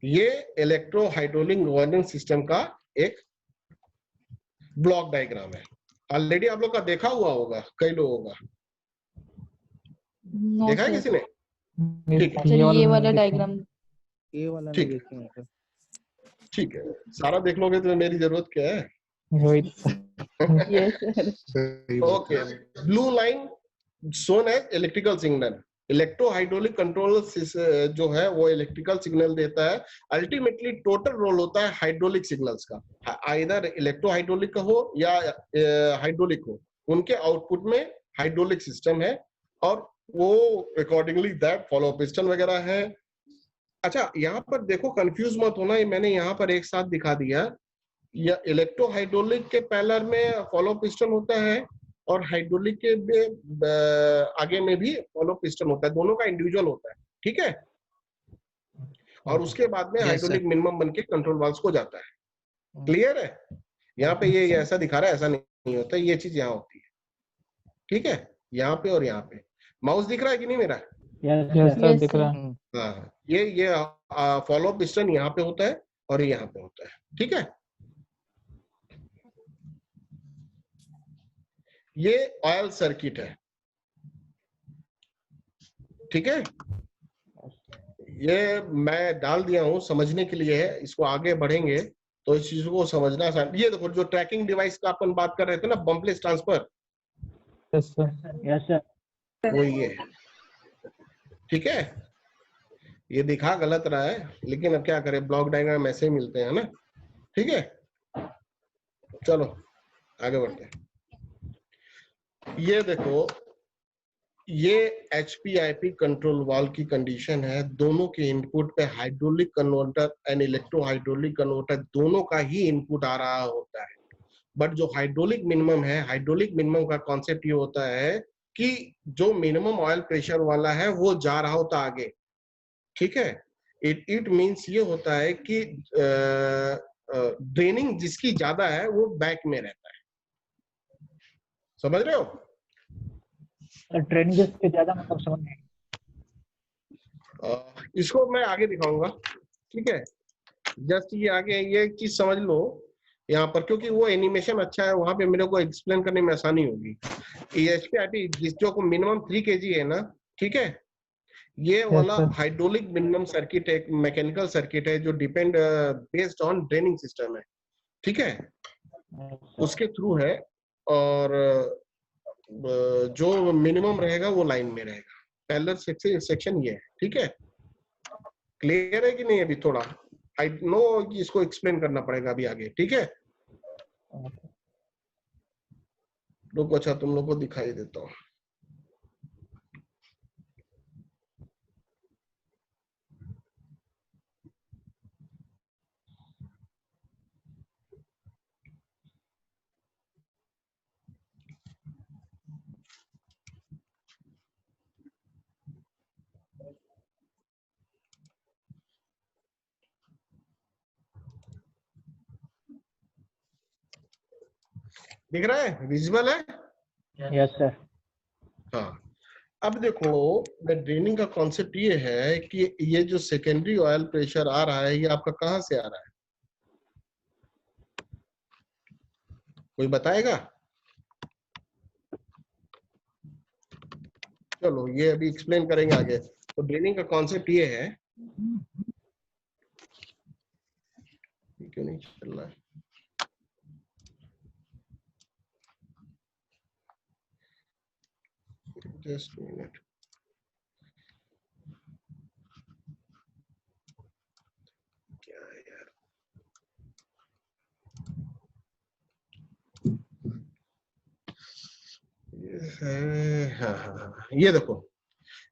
ये इलेक्ट्रो हाइड्रोलिक गवर्निंग सिस्टम का एक ब्लॉक डायग्राम है। ऑलरेडी आप लोग का देखा हुआ होगा कई लोगों का, नो देखा है सर। किसी ने? ठीक है, सर ये वाला डायग्राम। ये वाला ठीक नहीं है। देखेंगे। ठीक है, सारा देख लोगे तो मेरी जरूरत क्या है? Yes sir. Okay, blue line shown है electrical signal. Electro hydraulic control जो है वो इलेक्ट्रिकल सिग्नल देता है। अल्टीमेटली टोटल रोल होता है हाइड्रोलिक सिग्नल्स का, आइदर इलेक्ट्रो हाइड्रोलिक का हो या हाइड्रोलिक हो, उनके आउटपुट में हाइड्रोलिक सिस्टम है और वो अकॉर्डिंगली दैट फॉलो पिस्टन वगैरह है। अच्छा यहाँ पर देखो, कंफ्यूज मत होना, ये मैंने यहाँ पर एक साथ दिखा दिया। या इलेक्ट्रो हाइड्रोलिक के पैलर में फॉलो पिस्टन होता है और हाइड्रोलिक के आगे में भी फॉलो पिस्टन होता है, दोनों का इंडिविजुअल होता है, ठीक है। और उसके बाद में हाइड्रोलिक मिनिमम बन के कंट्रोल वाल्व्स को जाता है। क्लियर है? यहाँ पे ये ऐसा दिखा रहा है, ऐसा नहीं होता, ये चीज यहाँ होती है, ठीक है। यहाँ पे और यहाँ पे माउस दिख रहा है कि नहीं मेरा? यस सर, दिख रहा है। हाँ, ये फॉलो पिस्टन यहाँ पे होता है और यहाँ पे होता है, ठीक है। ये ऑयल सर्किट है, ठीक है। ये मैं डाल दिया हूं समझने के लिए है, इसको आगे बढ़ेंगे तो इस चीज को समझना आसान। ये देखो, जो ट्रैकिंग डिवाइस का अपन बात कर रहे थे ना, bumpless transfer, yes sir. Yes sir. वो ये, ठीक है। ये दिखा गलत रहा है, लेकिन अब क्या करें, ब्लॉक डायग्राम ऐसे ही मिलते हैं ना, ठीक है। चलो आगे बढ़ते हैं। ये देखो, ये HPIP कंट्रोल वाल्व की कंडीशन है। दोनों के इनपुट पे hydraulic converter and electro hydraulic converter दोनों का ही इनपुट आ रहा होता है। बट जो हाइड्रोलिक मिनिमम है, हाइड्रोलिक मिनिमम का कॉन्सेप्ट ये होता है कि जो मिनिमम ऑयल प्रेशर वाला है वो जा रहा होता आगे, ठीक है। इट मीन्स ये होता है कि ड्रेनिंग जिसकी ज्यादा है वो बैक में रहता है, समझ रहे हो? ट्रेनिंग जिसके ज्यादा मतलब समझ नहीं। इसको मैं आगे दिखाऊंगा, ठीक है। जस्ट ये आगे ये चीज समझ लो यहाँ पर, क्योंकि वो एनिमेशन अच्छा है, वहां पे मेरे को एक्सप्लेन करने में आसानी होगी। HPIP जिस जो को मिनिमम 3 kg है ना, ठीक है, ये वाला हाइड्रोलिक मिनिमम सर्किट एक मैकेनिकल सर्किट है जो depend based on draining system है, ठीक है, उसके थ्रू है। और जो मिनिमम रहेगा वो लाइन में रहेगा। पैरेलल सेक्शन ये है, ठीक है। क्लियर है कि नहीं? अभी थोड़ा आई नो इसको एक्सप्लेन करना पड़ेगा अभी आगे, ठीक है। रुको, अच्छा तुम लोग को दिखाई देता हूँ। दिख रहा है? विजिबल है? Yes sir. हाँ, अब देखो, ड्रेनिंग का कॉन्सेप्ट ये है कि ये जो सेकेंडरी ऑयल प्रेशर आ रहा है, ये आपका कहाँ से आ रहा है? कोई बताएगा? चलो ये अभी एक्सप्लेन करेंगे आगे। तो ड्रेनिंग का कॉन्सेप्ट ये है, क्यों नहीं चल रहा है? Just a minute. क्या यार, हाँ, ये देखो,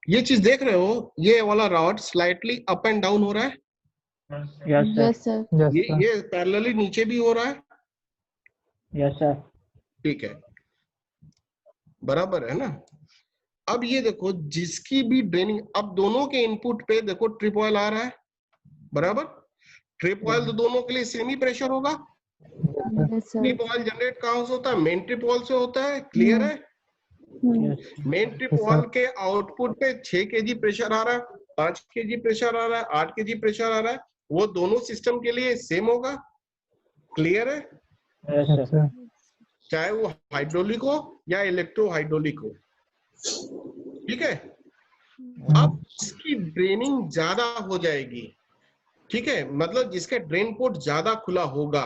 ये चीज देख रहे हो, ये वाला rod slightly up and down हो रहा है। Yes sir. ये पैरेलली नीचे भी हो रहा है। Yes sir. ठीक है, बराबर है ना। अब ये देखो, जिसकी भी ड्रेनिंग, अब दोनों के इनपुट पे देखो ट्रिप ऑयल आ रहा है, बराबर। ट्रिप ऑयल तो दोनों के लिए सेम ही प्रेशर होगा। ट्रिप ऑयल जनरेट कहाँ से होता है? मेन ट्रिप ऑयल से होता है। क्लियर है? मेन ट्रिप ऑयल के आउटपुट पे 6 kg प्रेशर आ रहा है, 5 kg प्रेशर आ रहा है, 8 kg प्रेशर आ रहा है, वो दोनों सिस्टम के लिए सेम होगा। क्लियर है? चाहे वो हाइड्रोलिक हो या इलेक्ट्रो हाइड्रोलिक हो, ठीक है। अब इसकी ड्रेनिंग ज्यादा हो जाएगी, ठीक है, मतलब जिसका ड्रेन पोर्ट ज्यादा खुला होगा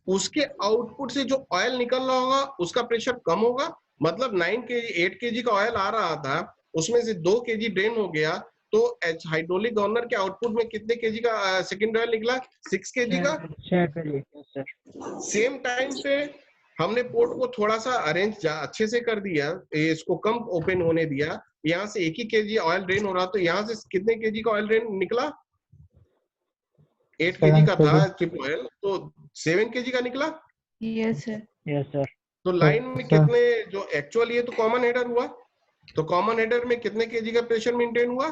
उसके आउटपुट से जो ऑयल निकल रहा होगा उसका प्रेशर कम होगा। मतलब 9 kg 8 kg का ऑयल आ रहा था, उसमें से 2 kg ड्रेन हो गया, तो हाइड्रोलिक गवर्नर के आउटपुट में कितने kg का सेकेंड ऑयल निकला? 6 kg का। सेम टाइम पे हमने पोर्ट को थोड़ा सा अरेंज अच्छे से कर दिया, इसको कम ओपन होने दिया, यहाँ से 1 ही केजी ऑयल ड्रेन हो रहा, तो यहाँ से कितने केजी का ऑयल ड्रेन निकला? 8 केजी का था ट्रिप ऑयल, तो 7 केजी का निकला। Yes sir. Yes sir. तो लाइन में कितने, जो एक्चुअल ये तो कॉमन हेडर हुआ, तो कॉमन हेडर में कितने केजी का प्रेशर मेंटेन हुआ?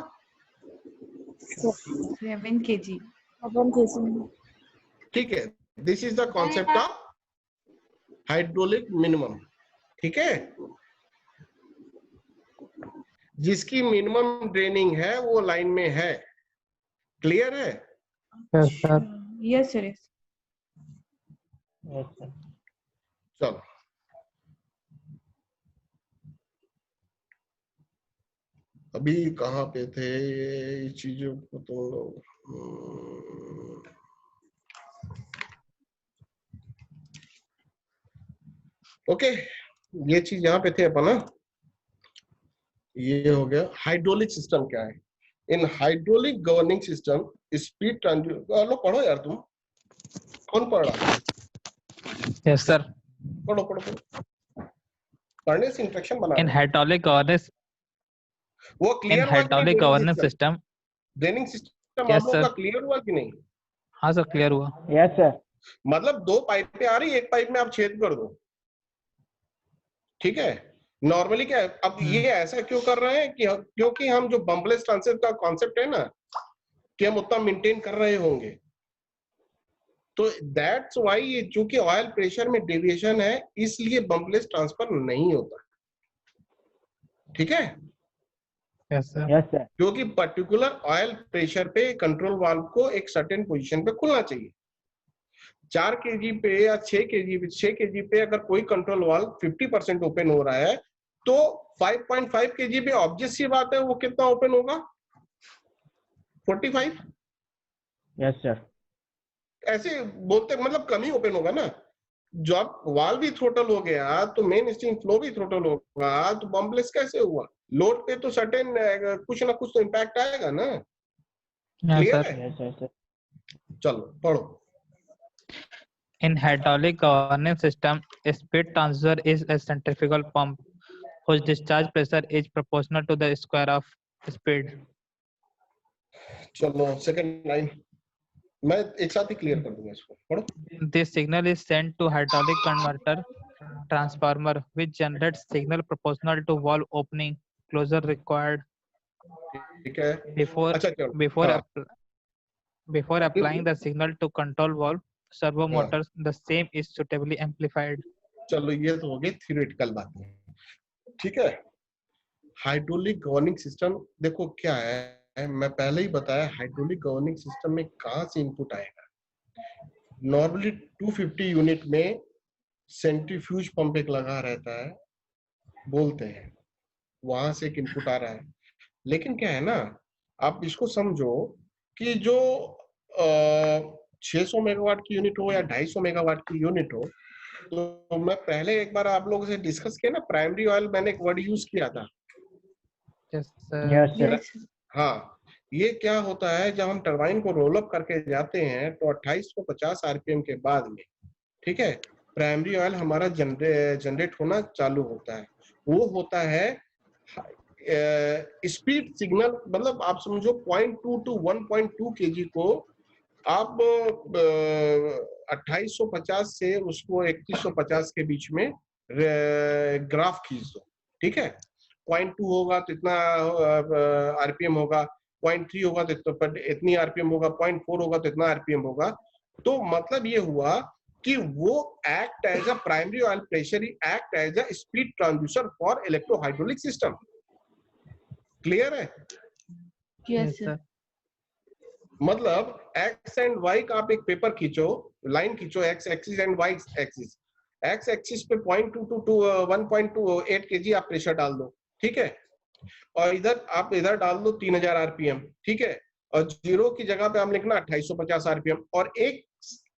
7 kg। ठीक है, this is the concept of hydraulic minimum. ठीक है, जिसकी मिनिमम ड्रेनिंग है वो लाइन में है। क्लियर है? Yes sir. Yes sir. Yes sir. चलो, अभी कहाँ पे थे ये चीजों को तो लोग, ओके, ये चीज यहाँ पे थे अपन ना। ये हो गया हाइड्रोलिक सिस्टम क्या है। In hydraulic governing system speed transducer, लो पढ़ो यार, तुम कौन पढ़ रहा? Yes sir. पढ़ो पढ़ो पढ़ो, पढ़ने से इंस्ट्रक्शन बना। इन हाइड्रोलिक गवर्नेंस, वो इन क्लियर हुआ? Hydraulic governance system, draining system आप लोगों का क्लियर हुआ कि नहीं? हाँ सर क्लियर हुआ। Yes sir. मतलब 2 पाइपें आ रही, एक पाइप में आप छेद कर दो। ठीक है, नॉर्मली क्या है, अब ये ऐसा क्यों कर रहे हैं कि क्योंकि हम जो बम्पलेस ट्रांसफर का कॉन्सेप्ट है ना, कि हम उतना मेंटेन कर रहे होंगे, तो दैट्स व्हाई ये चूंकि ऑयल प्रेशर में डेविएशन है, इसलिए बम्पलेस ट्रांसफर नहीं होता। ठीक है, यस सर। Yes sir. क्योंकि पर्टिकुलर ऑयल प्रेशर पे कंट्रोल वाल्व को एक सर्टेन पोजीशन पे खुलना चाहिए। 4 केजी पे या 6 केजी पे अगर कोई कंट्रोल वाल्व 50% ओपन हो रहा है, तो 5.5 केजी पे ऑब्वियस सी बात है वो कितना ओपन होगा? 45। Yes sir. ऐसे बोलते मतलब कम ही ओपन होगा ना। जब वाल्व भी थ्रोटल हो गया तो मेन स्ट्रीम फ्लो भी थ्रोटल होगा, तो बम्पलेस कैसे हुआ? लोड पे तो सर्टेन कुछ ना कुछ तो इम्पैक्ट आएगा ना। क्लियर है? Yes sir. चलो पढ़ो। In hydraulic governance system, a speed transducer is a centrifugal pump whose discharge pressure is proportional to the square of speed. चलो सेकंड लाइन मैं एक साथ ही क्लियर कर दूंगा इसको, पढ़ो। This signal is sent to hydraulic converter transformer, which generates signal proportional to valve opening closure required ठीक है, before अच्छा चलो, before हाँ, before applying the signal to control valve servo हाँ। motors. The same is suitably amplified. चलो ये तो हो गई थ्योरेटिकल बातें। ठीक है, हाइड्रोलिक गवर्निंग सिस्टम देखो क्या है, मैं पहले ही बताया, हाइड्रोलिक गवर्निंग सिस्टम में कहाँ से इनपुट आएगा। नॉर्मली 250 यूनिट में सेंट्रीफ्यूज पंप एक लगा रहता है, बोलते हैं, वहां से एक इनपुट आ रहा है। लेकिन क्या है ना, आप इसको समझो कि जो 600 मेगावाट की यूनिट हो या 250 मेगावाट की यूनिट हो, तो मैं पहले एक बार आप लोगों से डिस्कस किया ना, प्राइमरी ऑयल, मैंने एक वर्ड यूज किया था। Yes, yes sir. यस। हाँ, ये क्या होता है, जब हम टरबाइन को रोल अप करके जाते हैं तो 2850 आरपीएम के बाद में, ठीक है, प्राइमरी ऑयल हमारा जनरेट होना चालू होता है। वो होता है स्पीड सिग्नल, मतलब आप समझो 0.2 to 1.2 केजी को आप 2850 से उसको 3150 के बीच में ग्राफ खींच दो। ठीक है, 0.2 होगा तो इतना आरपीएम होगा, 0.3 होगा तो इतनी आरपीएम होगा, 0.4 होगा तो इतना आरपीएम होगा। तो मतलब ये हुआ कि वो act as a primary oil pressure, act as a speed transducer for electrohydraulic system. Clear है? Yes sir. मतलब एक्स एंड वाई का आप एक पेपर खींचो, लाइन खींचो, X axis and Y axis. X axis पे 0.2 to 1.28 केजी आप pressure डाल दो, ठीक है, और इधर आप इधर डाल दो 3000 आरपीएम, ठीक है, और जीरो की जगह पे हम लिखना 2850 आरपीएम, और एक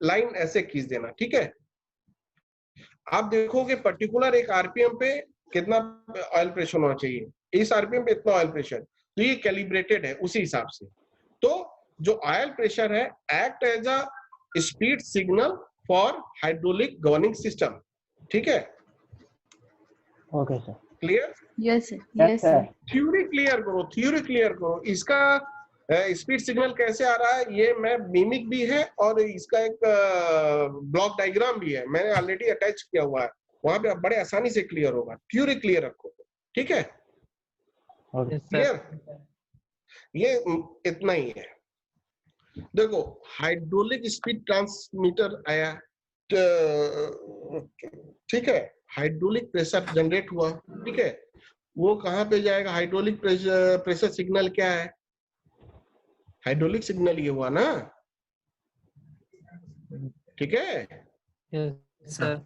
लाइन ऐसे खींच देना। ठीक है, आप देखोगे पर्टिकुलर एक आरपीएम पे कितना ऑयल प्रेशर होना चाहिए, इस आरपीएम पे इतना ऑयल प्रेशर, तो ये कैलिब्रेटेड है उसी हिसाब से। तो जो ऑयल प्रेशर है act as a speed signal for hydraulic governing system. ठीक है, okay sir. Clear? Yes, sir. Yes, Yes, sir. sir. Theory clear करो, थ्योरी क्लियर करो। इसका स्पीड सिग्नल कैसे आ रहा है, ये मैं मिमिक भी है और इसका एक ब्लॉक डायग्राम भी है, मैंने ऑलरेडी अटैच किया हुआ है, वहां पे बड़े आसानी से क्लियर होगा। थ्योरी क्लियर रखो, ठीक है, ओके Yes, sir. क्लियर? ये इतना ही है। देखो हाइड्रोलिक स्पीड ट्रांसमीटर आया, ठीक है, हाइड्रोलिक प्रेशर जनरेट हुआ, ठीक है, वो कहाँ पे जाएगा? हाइड्रोलिक प्रेशर सिग्नल क्या है? हाइड्रोलिक सिग्नल ये हुआ ना, ठीक है। Yes, sir.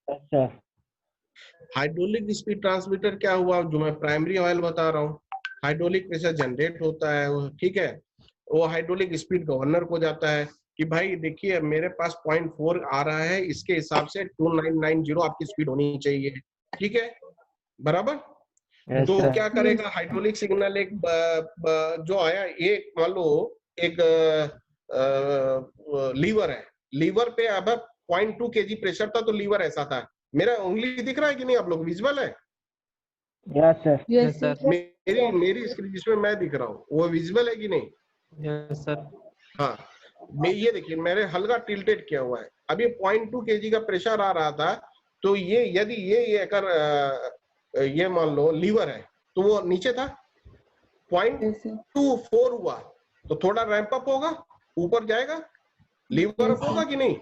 Sir. Hydraulic speed transmitter क्या हुआ, जो मैं प्राइमरी ऑयल बता रहा हूँ, हाइड्रोलिक प्रेशर जनरेट होता है वो, ठीक है, वो हाइड्रोलिक स्पीड गवर्नर को जाता है कि भाई देखिए मेरे पास 0.4 आ रहा है, इसके हिसाब से 2990 आपकी स्पीड होनी चाहिए, ठीक है, बराबर। Yes, तो sir. क्या करेगा हाइड्रोलिक सिग्नल, एक जो आया, एक मान लो एक लीवर है, लीवर पे अब 0.2 kg प्रेशर था, तो लीवर ऐसा था, मेरा उंगली दिख रहा है कि नहीं आप लोग, विजुअल है? Yes, sir. Yes, Yes, sir. sir. मेरी स्क्रीन जिसमें मैं दिख रहा हूँ वो विजुअल है कि नहीं? Yes, sir. हाँ, मैं ये देखिए मेरे हल्का टिल्टेड किया हुआ है, अभी 0.2 kg का प्रेशर आ रहा था, तो ये यदि ये अगर ये मान लो लीवर है, तो वो नीचे था, Yes, sir. 0.24 हुआ, तो थोड़ा रैंप अप होगा, ऊपर जाएगा, लीवर अप होगा कि नहीं?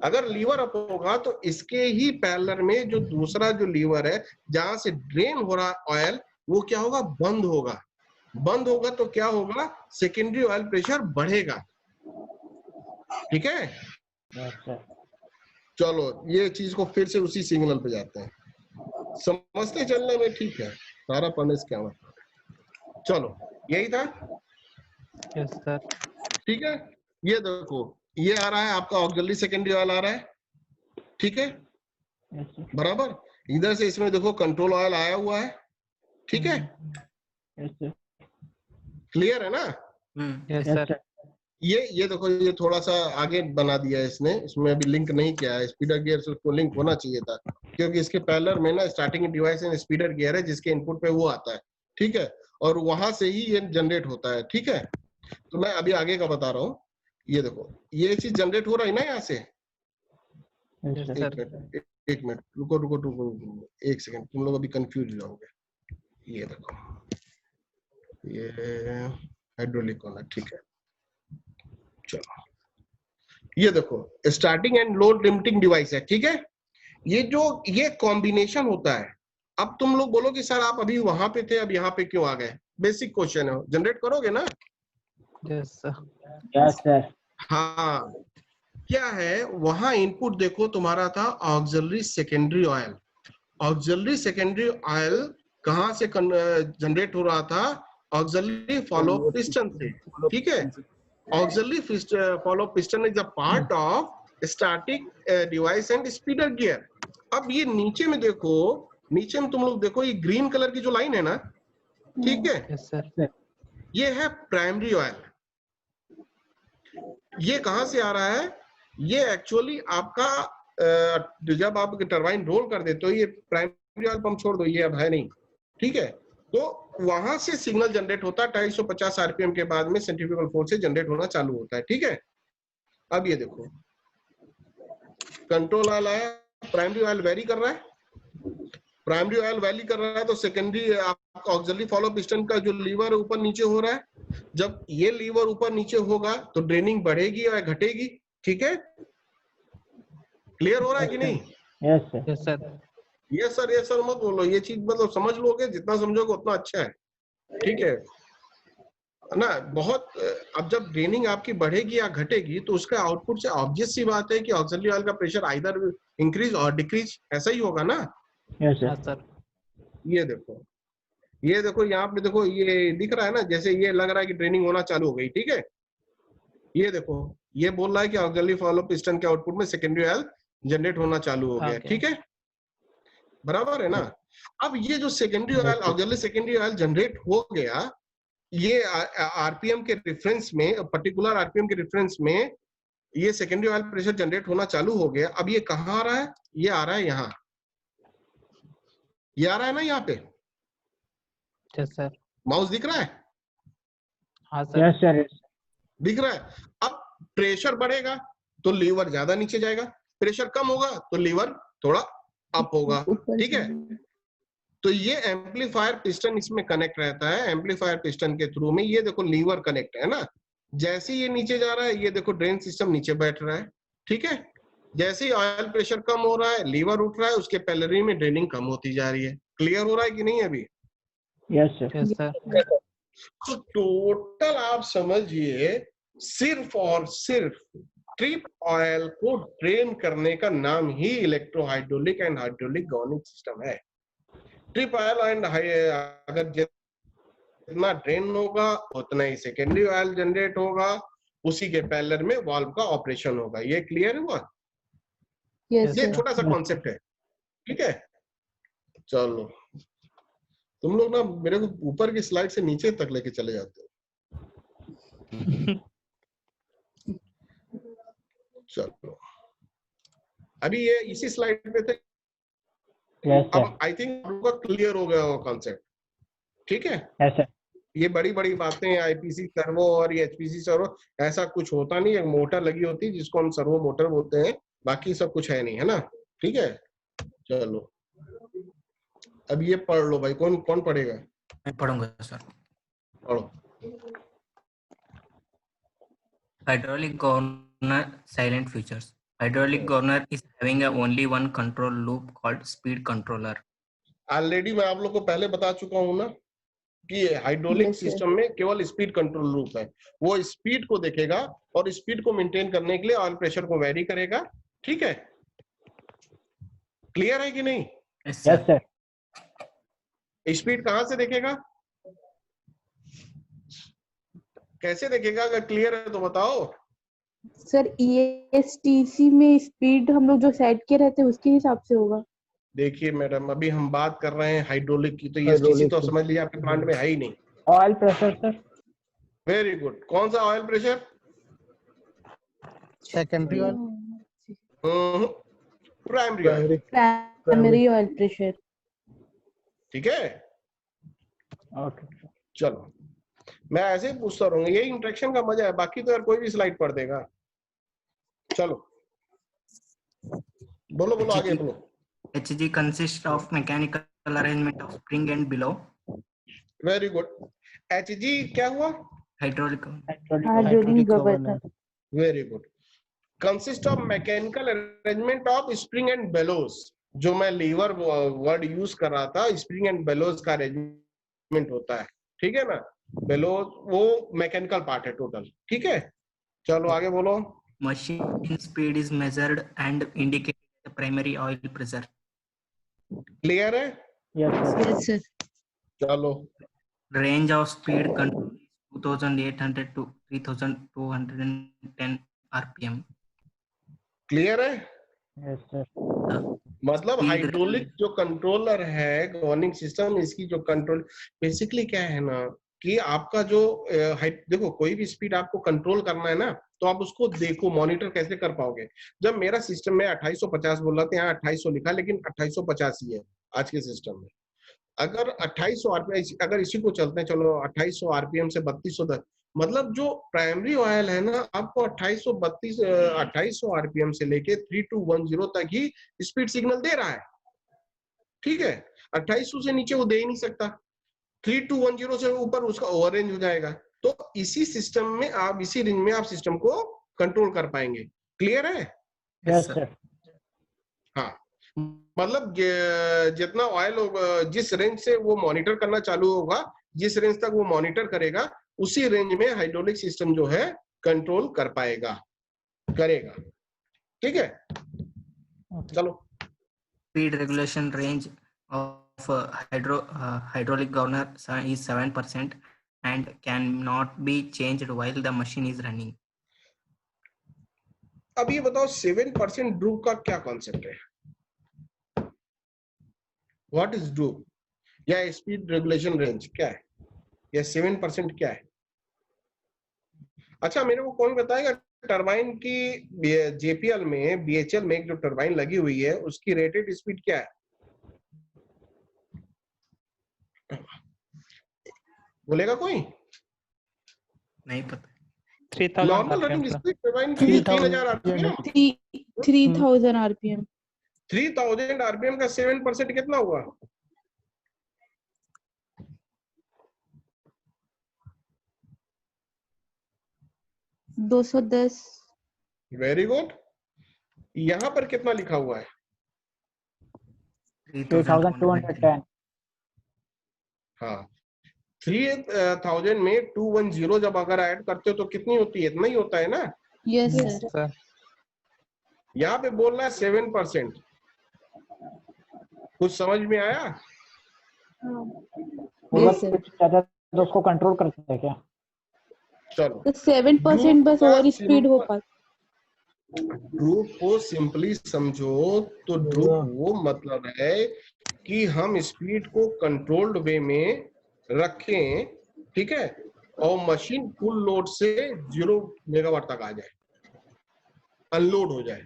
अगर लीवर अप होगा तो इसके ही पैरेलल में जो दूसरा जो लीवर है, जहां से ड्रेन हो रहा ऑयल, वो क्या होगा? बंद होगा। बंद होगा तो क्या होगा? सेकेंडरी ऑयल प्रेशर बढ़ेगा, ठीक है। Yes, sir. चलो ये चीज को फिर से उसी सिग्नल पे जाते हैं, समझते चलने में, ठीक है, सारा पढ़ने से क्या मतलब। चलो यही था, Yes, sir. ठीक है। ये देखो ये आ रहा है आपका ऑक्सिलरी सेकेंडरी ऑयल आ रहा है, ठीक है, Yes, sir. बराबर। इधर से इसमें देखो कंट्रोल ऑयल आया हुआ है, ठीक है, Yes, sir. क्लियर है ना? Yes, Yes, sir. sir. ये देखो, ये थोड़ा सा आगे बना दिया है इसने, इसमें अभी लिंक नहीं किया है, स्पीडर गियर से उसको लिंक होना चाहिए था, क्योंकि इसके पैरेलल में ना starting device and speeder gear है, जिसके इनपुट पे वो आता है, ठीक है, और वहां से ही ये जनरेट होता है, ठीक है। तो मैं अभी आगे का बता रहा हूँ, ये देखो ये चीज जनरेट हो रहा है ना यहाँ से, Yes, Yes, sir. sir. एक मिनट रुको, एक सेकंड, तुम लोग अभी कंफ्यूज हो जाओगे। ये देखो ये हाइड्रोलिक वाला, ठीक है, चलो ये देखो starting and load limiting device है, ठीक है। ये कॉम्बिनेशन होता है। अब तुम लोग बोलो कि सर आप अभी वहां पे थे, अब यहाँ पे क्यों आ गए? बेसिक क्वेश्चन है, जनरेट करोगे ना? Yes, sir. Yes, sir. हाँ, क्या है वहां इनपुट देखो तुम्हारा था auxiliary secondary oil. Auxiliary secondary oil कहां से जनरेट हो रहा था? ऑक्सिलरी फॉलो पिस्टन से, ठीक है। Auxiliary follow piston is a part of static device and speeder gear. अब ये नीचे में देखो, नीचे में तुम लोग देखो, ये ग्रीन कलर की जो लाइन है ना, ठीक है, Yes, sir. ये है प्राइमरी ऑयल। ये कहां से आ रहा है? ये एक्चुअली आपका जब आप टरबाइन रोल कर देते हो, ये प्राइमरी ऑयल पंप छोड़ दो, ये अब है नहीं, ठीक है। तो वहां से सिग्नल जनरेट होता है, 250 आरपीएम के बाद में सेंट्रीफ्यूगल फोर्स से जनरेट होना चालू होता है, ठीक है। अब ये देखो कंट्रोल ऑयल आया, प्राइमरी ऑयल वेरी कर रहा है, प्राइमरी ऑयल वैली कर रहा है, तो सेकेंडरी आपका ऑक्सिलरी फॉलो पिस्टन का जो लीवर ऊपर नीचे हो रहा है, जब ये लीवर ऊपर नीचे होगा तो ड्रेनिंग बढ़ेगी या घटेगी, ठीक है। क्लियर हो रहा है कि नहीं? Yes, sir. Yes, sir. ये सर मत बोलो, ये चीज मतलब समझ लोगे, जितना समझोगे उतना अच्छा है, ठीक है ना। बहुत अब जब ड्रेनिंग आपकी बढ़ेगी या घटेगी तो उसका आउटपुट से ऑब्वियस सी बात है कि ऑक्सिलरी ऑयल का प्रेशर आइदर इंक्रीज और डिक्रीज, ऐसा ही होगा ना। Yes, sir. Yes, sir. ये देखो यहाँ पे देखो, ये दिख रहा है ना, जैसे ये लग रहा है कि ड्रेनिंग होना चालू हो गई, ठीक है। ये देखो ये बोल रहा है कि ऑक्सिलरी फॉलो पिस्टन के आउटपुट में सेकेंडरी ऑयल जनरेट होना चालू हो गया, Okay. ठीक है, बराबर है ना। अब ये जो secondary oil, auxiliary secondary oil generate हो गया, ये आरपीएम के रेफरेंस में, पर्टिकुलर आरपीएम के रेफरेंस में ये सेकेंडरी ऑयल प्रेशर जनरेट होना चालू हो गया। अब ये कहाँ आ रहा है? ये आ रहा है यहाँ, ये आ रहा है ना यहाँ पे, यस सर। माउस दिख रहा है? हाँ सर। Yes sir. दिख रहा है। अब प्रेशर बढ़ेगा तो लीवर ज्यादा नीचे जाएगा, प्रेशर कम होगा तो लीवर थोड़ा अप होगा, ठीक है। तो ये एम्पलीफायर पिस्टन इसमें कनेक्ट रहता है, एम्पलीफायर पिस्टन के थ्रू में। ये देखो लीवर कनेक्ट है ना, जैसे ये नीचे जा रहा है ये देखो ड्रेन सिस्टम नीचे बैठ रहा है, ठीक है। जैसे ही ऑयल प्रेशर कम हो रहा है लीवर उठ रहा है, उसके पैरेलल में ड्रेनिंग कम होती जा रही है। क्लियर हो रहा है कि नहीं अभी? Yes sir. Yes sir. तो टोटल आप समझिए सिर्फ और सिर्फ ट्रिप ऑयल को ड्रेन करने का नाम ही electrohydraulic and hydraulic governing system है। ट्रिप ऑयल एंड अगर जितना ड्रेन होगा उतना ही सेकेंडरी ऑयल जनरेट होगा, उसी के पैरेलल में वाल्व का ऑपरेशन होगा। ये क्लियर हुआ? यस ये सर। छोटा सा कॉन्सेप्ट है, ठीक है। चलो तुम लोग ना मेरे को ऊपर की स्लाइड से नीचे तक लेके चले जाते हो। चलो अभी ये इसी स्लाइड पे थे। Yes sir. अब आई थिंक आपका क्लियर हो गया वो कॉन्सेप्ट, ठीक है। Yes sir. ये बड़ी बड़ी बातें, आईपीसी सर्वो और ये एचपीसी सर्वो, ऐसा कुछ होता नहीं। एक मोटर लगी होती है जिसको हम सर्वो मोटर बोलते हैं, बाकी सब कुछ है नहीं, है ना, ठीक है। चलो अब ये पढ़ लो भाई, कौन कौन पढ़ेगा? मैं पढ़ूंगा सर। पढ़ो। Hydraulic governor silent features. Hydraulic governor is having a only one control loop called speed controller. Already मैं आप लोग को पहले बता चुका हूं ना कि हाइड्रोलिक Yes, sir. सिस्टम में केवल स्पीड कंट्रोल लूप है। वो स्पीड को देखेगा और स्पीड को मेंटेन करने के लिए ऑयल प्रेशर को वेरी करेगा, ठीक है। क्लियर है कि नहीं? Yes, yes sir. Sir. Speed कहां से देखेगा, कैसे देखेगा? अगर क्लियर है तो बताओ। सर ESTC में स्पीड हम लोग जो सेट किए रहते हैं उसके हिसाब से होगा। देखिए मैडम, अभी हम बात कर रहे हैं हाइड्रोलिक की, तो ये हाइड्रोलिक तो की। समझ लीजिए आपके प्लांट में है ही नहीं। Oil pressure sir. Very good. कौन सा oil pressure? Secondary oil. Primary oil, primary oil pressure. ठीक है। ओके। चलो मैं ऐसे ही पूछता रहूंगा, यही इंटरेक्शन का मजा है, बाकी तो यार कोई भी स्लाइड पढ़ देगा। चलो बोलो बोलो आगे बोलो। HG consists of mechanical arrangement of spring and below. Very good. HG क्या हुआ? Hydraulic. Hydraulic governor. Very good. Consist of mechanical arrangement of spring and bellows. जो मैं लीवर वर्ड यूज कर रहा था, स्प्रिंग एंड बेलोज का arrangement होता है, ठीक है ना। बेलोज वो मैकेनिकल पार्ट है टोटल, ठीक है। चलो आगे बोलो। Machine speed is measured and indicated the primary oil pressure. Clear है? Yes sir. Yes sir. चलो Range of speed control is 2800 to 3210 RPM. Clear है? Yes sir. मतलब Speed हाइड्रोलिक जो कंट्रोलर है गवर्निंग सिस्टम, इसकी जो कंट्रोल बेसिकली क्या है ना कि आपका जो देखो कोई भी स्पीड आपको कंट्रोल करना है ना, तो आप उसको देखो मॉनिटर कैसे कर पाओगे। जब मेरा सिस्टम में 2850 बोल रहा था, यहाँ 2800 लिखा, लेकिन 2850 ही है आज के सिस्टम में। अगर 2800 आरपीएम, अगर इसी को चलते हैं, चलो 2800 आरपीएम से 3200 तक, मतलब जो प्राइमरी ऑयल है ना, आपको 2800 आरपीएम से लेके 3210 तक ही स्पीड सिग्नल दे रहा है, ठीक है। 2800 से नीचे वो दे ही नहीं सकता, 3210 से ऊपर उसका ओवर रेंज हो जाएगा। तो इसी सिस्टम में आप, इसी रेंज में आप सिस्टम को कंट्रोल कर पाएंगे। क्लियर है? Yes sir. हाँ, मतलब जितना ऑयल जिस रेंज से वो मॉनिटर करना चालू होगा, जिस रेंज तक वो मॉनिटर करेगा, उसी रेंज में हाइड्रोलिक सिस्टम जो है कंट्रोल कर पाएगा, करेगा, ठीक है। चलो Speed regulation range of hydraulic governor is 7% and cannot be changed while the machine is running. अब ये बताओ 7% ड्रूप का क्या कॉन्सेप्ट है? व्हाट इज ड्रूप या स्पीड रेगुलेशन रेंज क्या है, या 7% क्या है? अच्छा मेरे को कौन बताएगा टरबाइन की जेपीएल में, बीएचएल में एक जो टरबाइन लगी हुई है उसकी रेटेड स्पीड क्या है? बोलेगा कोई? नहीं पता। 3000 normal RPM running sir. Speed turbine की 3000 आरपीएम। 3000 RPM. 3000 आरपीएम का 7% कितना हुआ? $210. Very good. यहाँ पर कितना लिखा हुआ है? 3210. हाँ, 3000 में 210 जब अगर ऐड करते हो तो कितनी होती है? इतना ही होता है ना। Yes sir. Sir. यहाँ पे बोल रहा है 7%। कुछ समझ में आया? Yes sir. कुछ ज्यादा तो उसको कंट्रोल कर सकते हैं क्या? चलो, तो 7% बस ओवर स्पीड हो पाता. ड्रूप को सिंपली समझो तो ड्रूप वो मतलब है कि हम स्पीड को कंट्रोल्ड वे में रखें, ठीक है, और मशीन फुल लोड से 0 मेगावाट तक आ जाए, अनलोड हो जाए।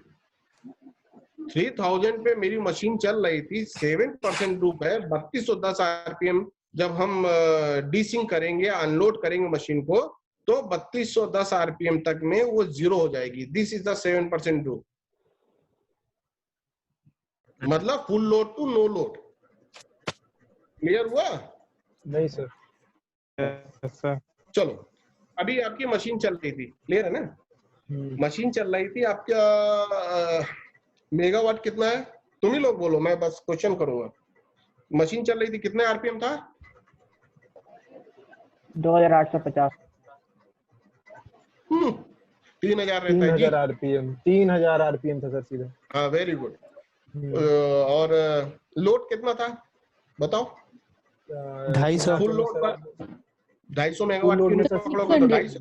3000 पे मेरी मशीन चल रही थी, 7% ड्रूप है, 3210 आरपीएम जब हम डीसिंक करेंगे, अनलोड करेंगे मशीन को, तो 3210 आरपीएम तक में वो 0 हो जाएगी। दिस इज द 7% ड्रूप, मतलब full load to no load. Clear हुआ? नहीं सर। Yes sir. चलो, अभी आपकी मशीन चल रही थी, क्लियर है ना? मशीन चल रही थी, आपका मेगावाट कितना है? तुम ही लोग बोलो, मैं बस क्वेश्चन करूंगा। मशीन चल रही थी, कितने आरपीएम था? 2850. 3000 रहता है जी। 3000 आरपीएम, 3000 आरपीएम था सर सीधा। हाँ, वेरी गुड। और लोड कितना था बताओ? 250 फुल लोड पर 250 मेगावाट की यूनिट पकड़ोगे तो 250,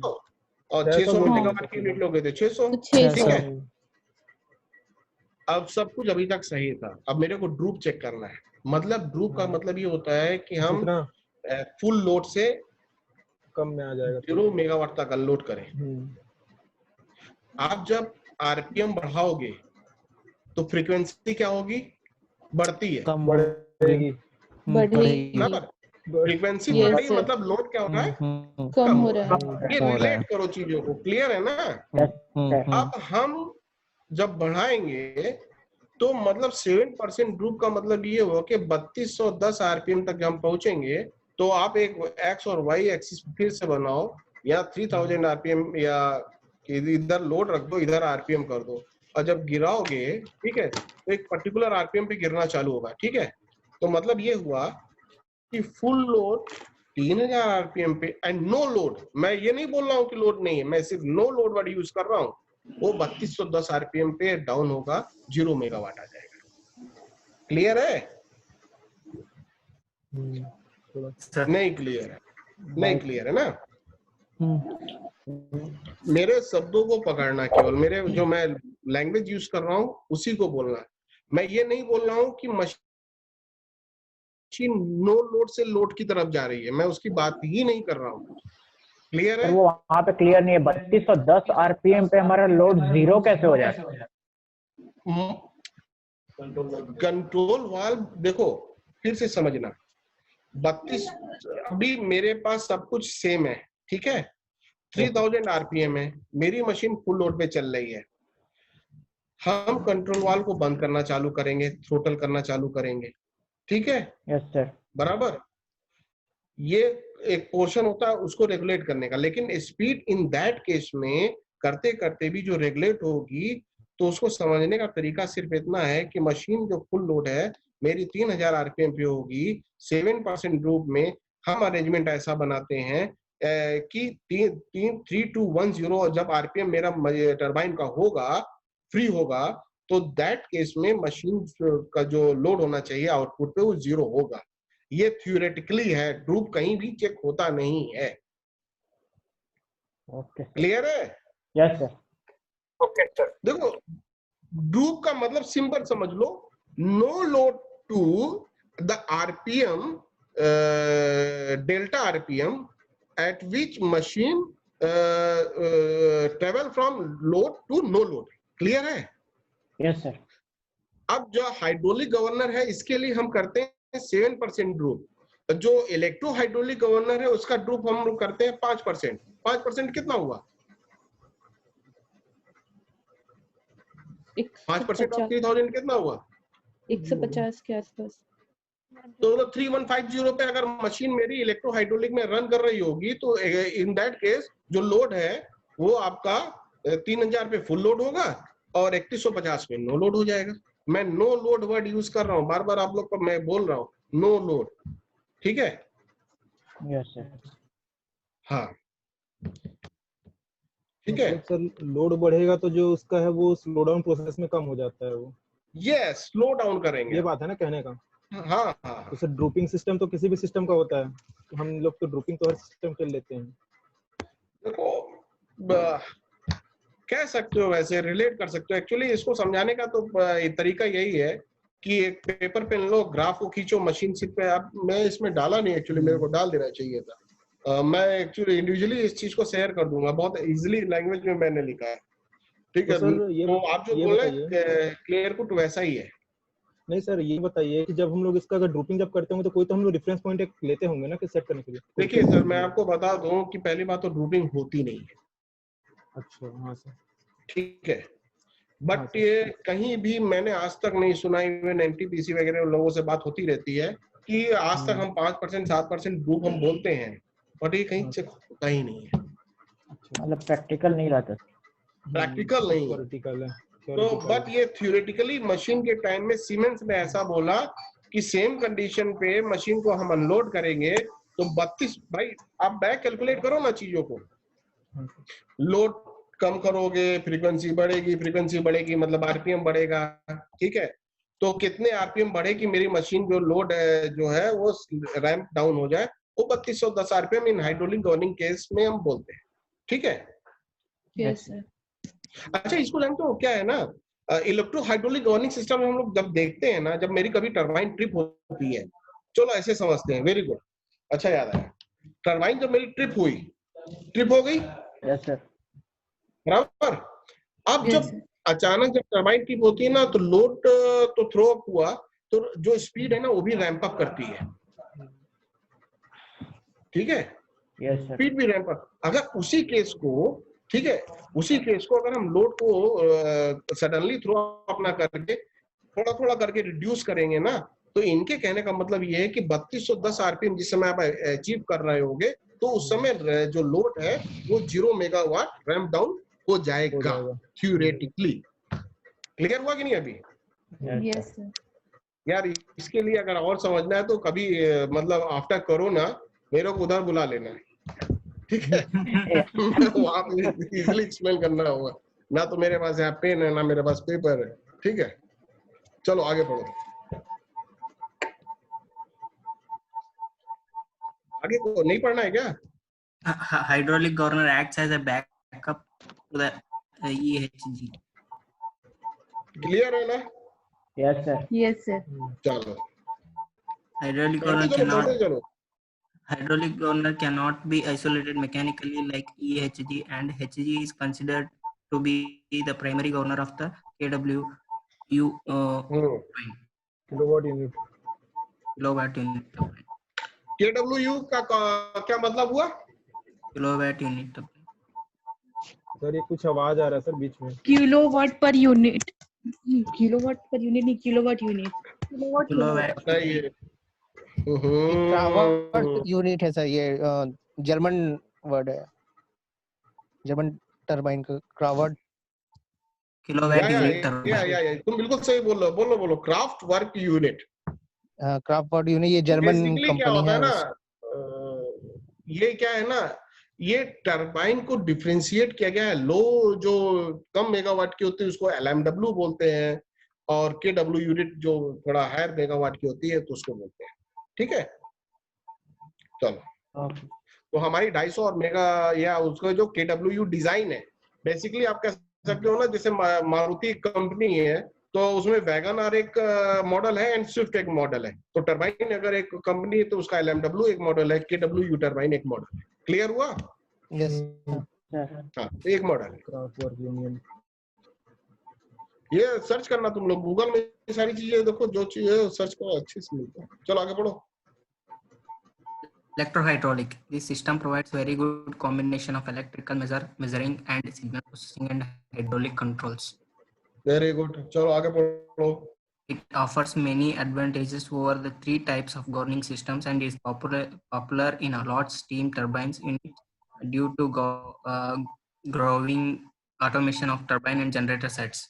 और 600 मेगावाट की यूनिट लोगे तो 600। ठीक है, अब सब कुछ अभी तक सही था। अब मेरे को ड्रूप चेक करना है। मतलब ड्रूप का मतलब ये होता है कि हम फुल लोड से कम में आ जाएगा, 0 मेगावाट तक अनलोड करें। आप जब आरपीएम बढ़ाओगे तो फ्रीक्वेंसी क्या होगी? बढ़ती है, कम बढ़ेगी। बराबर। फ्रीक्वेंसी बढ़ रही मतलब लोड क्या हो रहा है? कम हो रहा है। ये रिलेट करो चीजों को, क्लियर है ना? अब हम जब बढ़ाएंगे तो मतलब 7% ड्रूप का मतलब ये हुआ कि 3210 आरपीएम तक हम पहुंचेंगे। तो आप एक एक्स और वाई एक्सिस फिर से बनाओ, या 3000 आरपीएम, या इधर लोड रख दो, इधर आरपीएम कर दो, और जब गिराओगे, ठीक है, तो एक पर्टिकुलर आरपीएम पे गिरना चालू होगा। ठीक है, तो मतलब ये हुआ कि फुल लोड 3000 आरपीएम पे एंड नो लोड। मैं ये नहीं बोल रहा हूँ कि लोड नहीं है, मैं सिर्फ नो लोड वर्ड यूज कर रहा हूँ। वो 3210 आरपीएम पे डाउन होगा, 0 मेगावाट आ जाएगा। क्लियर है? नहीं क्लियर है? नहीं क्लियर है ना? मेरे शब्दों को पकड़ना, केवल मेरे जो मैं लैंग्वेज यूज कर रहा हूँ उसी को बोलना। मैं ये नहीं बोल रहा हूँ कि मशीन नो लोड से लोड की तरफ जा रही है, मैं उसकी बात ही नहीं कर रहा हूँ। क्लियर है? वो वहां पे क्लियर नहीं है। 3210 आरपीएम पे हमारा लोड 0 कैसे हो जाता है? कंट्रोल वाल्व देखो, फिर से समझना। 32 अभी मेरे पास सब कुछ सेम है, ठीक है, 3000 आरपीएम है, मेरी मशीन फुल लोड पे चल रही है। हम कंट्रोल वाल्व को बंद करना चालू करेंगे, थ्रोटल करना चालू करेंगे, ठीक है? Yes sir. बराबर। ये एक पोर्शन होता है उसको रेगुलेट करने का, लेकिन स्पीड इन दैट केस में करते करते भी जो रेगुलेट होगी, तो उसको समझने का तरीका सिर्फ इतना है कि मशीन जो फुल लोड है मेरी 3000 आरपीएम पे होगी, 7% ड्रूप में हम अरेंजमेंट ऐसा बनाते हैं कि 3210 जब आरपीएम मेरा टरबाइन का होगा, फ्री होगा, तो दैट केस में मशीन का जो लोड होना चाहिए आउटपुट पे वो 0 होगा। ये थ्योरेटिकली है, ड्रूप कहीं भी चेक होता नहीं है। ओके, क्लियर है? Yes sir. Okay sir. देखो, ड्रूप का मतलब सिंपल समझ लो, no load to the RPM, delta RPM at which machine travel from load to no load. Clear है? Yes sir. अब जो हाइड्रोलिक गवर्नर है इसके लिए हम करते हैं 7% ड्रूप। जो इलेक्ट्रो हाइड्रोलिक गवर्नर है उसका ड्रूप हम लोग करते हैं 5%। 5% कितना हुआ? 5% ऑफ 3000 कितना हुआ? 150 के आसपास। तो 3150 पे अगर मशीन मेरी इलेक्ट्रो हाइड्रोलिक में रन कर रही होगी तो इन दैट केस जो लोड है वो आपका 3000 पे फुल लोड होगा और 3150 पे नो लोड हो जाएगा। मैं नो लोड वर्ड यूज कर रहा हूँ, बार बार आप लोग को मैं बोल रहा हूँ नो लोड। ठीक है? Yes sir. हाँ ठीक है। मतलब सर लोड बढ़ेगा तो जो उसका है वो स्लो डाउन प्रोसेस में कम हो जाता है वो। ये स्लो डाउन करेंगे। ये बात है ना कहने का। हाँ हाँ। तो सर ड्रूपिंग सिस्टम तो किसी भी सिस्टम का होता है, तो हम लोग तो ड्रूपिंग तो हर सिस्टम के लेते हैं। देखो कह सकते हो, वैसे रिलेट कर सकते हो। एक्चुअली इसको समझाने का तो तरीका यही है कि एक पेपर पेन लो, ग्राफ को खींचो मशीन शीट पे। आप मैं इसमें डाला नहीं, एक्चुअली मेरे को डाल देना चाहिए था। मैं एक्चुअली इंडिविजुअली इस चीज को शेयर कर दूंगा, बहुत इजीली लैंग्वेज में मैंने लिखा है। ठीक तो है? सर ये तो आप जो बोल रहे हैं क्लियर कट वैसा ही है। नहीं सर ये बताइए कि जब हम लोग इसका अगर ड्रूपिंग जब करते होंगे तो कोई तो हम लोग रेफरेंस पॉइंट एक लेते होंगे ना कि सेट करने के लिए। देखिए सर मैं आपको बता दूं कि पहली बात तो ड्रूपिंग होती नहीं है। अच्छा हाँ सर। ठीक है, बट ये कहीं भी मैंने आज तक नहीं सुना, इवन एनटीपीसी वगैरह लोगों से बात होती रहती है कि आज तक हम 5% 7% ड्रूप हम बोलते हैं, बट ये कहीं चेक होता ही नहीं है। मतलब प्रैक्टिकल नहीं रहता। प्रैक्टिकल नहीं है। थ्योरेटिकल है तो बट ये थ्योरेटिकली मशीन के टाइम में सीमेंस ने ऐसा बोला कि सेम कंडीशन पे मशीन को हम अनलोड करेंगे तो 32, भाई आप बैक कैलकुलेट करो ना चीजों को। लोड कम करोगे फ्रीक्वेंसी बढ़ेगी, फ्रीक्वेंसी बढ़ेगी मतलब आरपीएम बढ़ेगा। ठीक है? तो कितने आरपीएम बढ़ेगी मेरी मशीन जो लोड जो है वो रैंप डाउन हो जाए, वो 3210 आरपीएम इन हाइड्रोलिक गवर्निंग केस में हम बोलते हैं। ठीक है? Yes sir. अच्छा इसको जानते हो क्या है ना, इलेक्ट्रो हाइड्रोलिक गवर्निंग सिस्टम में हम लोग जब देखते हैं ना, जब मेरी कभी टरबाइन ट्रिप होती है, चलो ऐसे समझते हैं, वेरी गुड, अच्छा याद आया। टरबाइन जब मेरी ट्रिप हुई, ट्रिप हो गई, यस सर। बराबर। अब Yes, जब sir. अचानक जब टरबाइन ट्रिप होती है ना तो लोड तो थ्रो अप हुआ, तो जो स्पीड है ना वो भी रैंप अप करती है। ठीक है? Yes sir. स्पीड भी रैंप अप। अगर उसी केस को, ठीक है, उसी केस को अगर हम लोड को सडनली थ्रो अप ना करके थोड़ा थोड़ा करके रिड्यूस करेंगे ना, तो इनके कहने का मतलब ये है कि 3210 आरपीएम जिस समय आप अचीव कर रहे होगे तो उस समय जो लोड है वो 0 मेगावाट रैंप डाउन हो जाएगा थ्योरेटिकली। क्लियर हुआ कि नहीं अभी? Yes sir. यार इसके लिए अगर और समझना है तो कभी मतलब आफ्टर कोरोना मेरे को उधर बुला लेना है। ठीक है? वहां पे इजीली एक्सप्लेन करना होगा, ना तो मेरे पास यहाँ पेन है ना मेरे पास पेपर है। ठीक है? चलो आगे पढ़ो। आगे को नहीं पढ़ना है क्या? Hydraulic governor acts as a backup to the EHG. Clear है ना? Yes sir. Yes sir. चलो Hydraulic governor cannot be isolated mechanically like EHG, and HG is considered to be the primary governor of the KWU kilowatt unit. kilowatt unit turbine. KWU का क्या मतलब हुआ? Kilowatt unit turbine. Sir ये कुछ आवाज आ रहा है सर बीच में। Kilowatt per unit. Kilowatt per unit नहीं, किलोवाट यूनिट। Kilowatt. क्रावर्ट यूनिट है सर, ये जर्मन वर्ड है, जर्मन टरबाइन का क्रावर्ट। Kilowatt unit turbine. तुम बिल्कुल सही बोल रहे हो, बोलो craft work unit. Craft unit ये जर्मन कंपनी है। ये क्या है ना, ये टरबाइन को डिफरेंशिएट किया गया है। लो जो कम मेगावाट की होती है उसको LMW बोलते हैं, और KW यूनिट जो थोड़ा हायर मेगावाट की होती है तो उसको बोलते हैं। ठीक है? चलो तो हमारी 250 और मेगा या उसका जो KWU डिजाइन है, बेसिकली आप कह सकते हो ना जैसे मारुति कंपनी है तो उसमें वैगन आर एक मॉडल है एंड स्विफ्ट एक मॉडल है। तो टरबाइन अगर एक कंपनी है तो उसका LMW एक मॉडल है, KWU टरबाइन एक मॉडल है। क्लियर हुआ? यस। हाँ, एक मॉडल है। Crossword union. ये सर्च करना तुम लोग गूगल में, ये सारी चीजें देखो, जो चीजें सर्च करो अच्छे से मिलता है। चलो आगे बढ़ो। Electrohydraulic. This system provides very good combination of electrical measuring and signal processing and hydraulic controls. Very good, चलो आगे बढ़ो। It offers many advantages over the three types of governing systems and is popular in a lot steam turbines units due to growing automation of turbine and generator sets.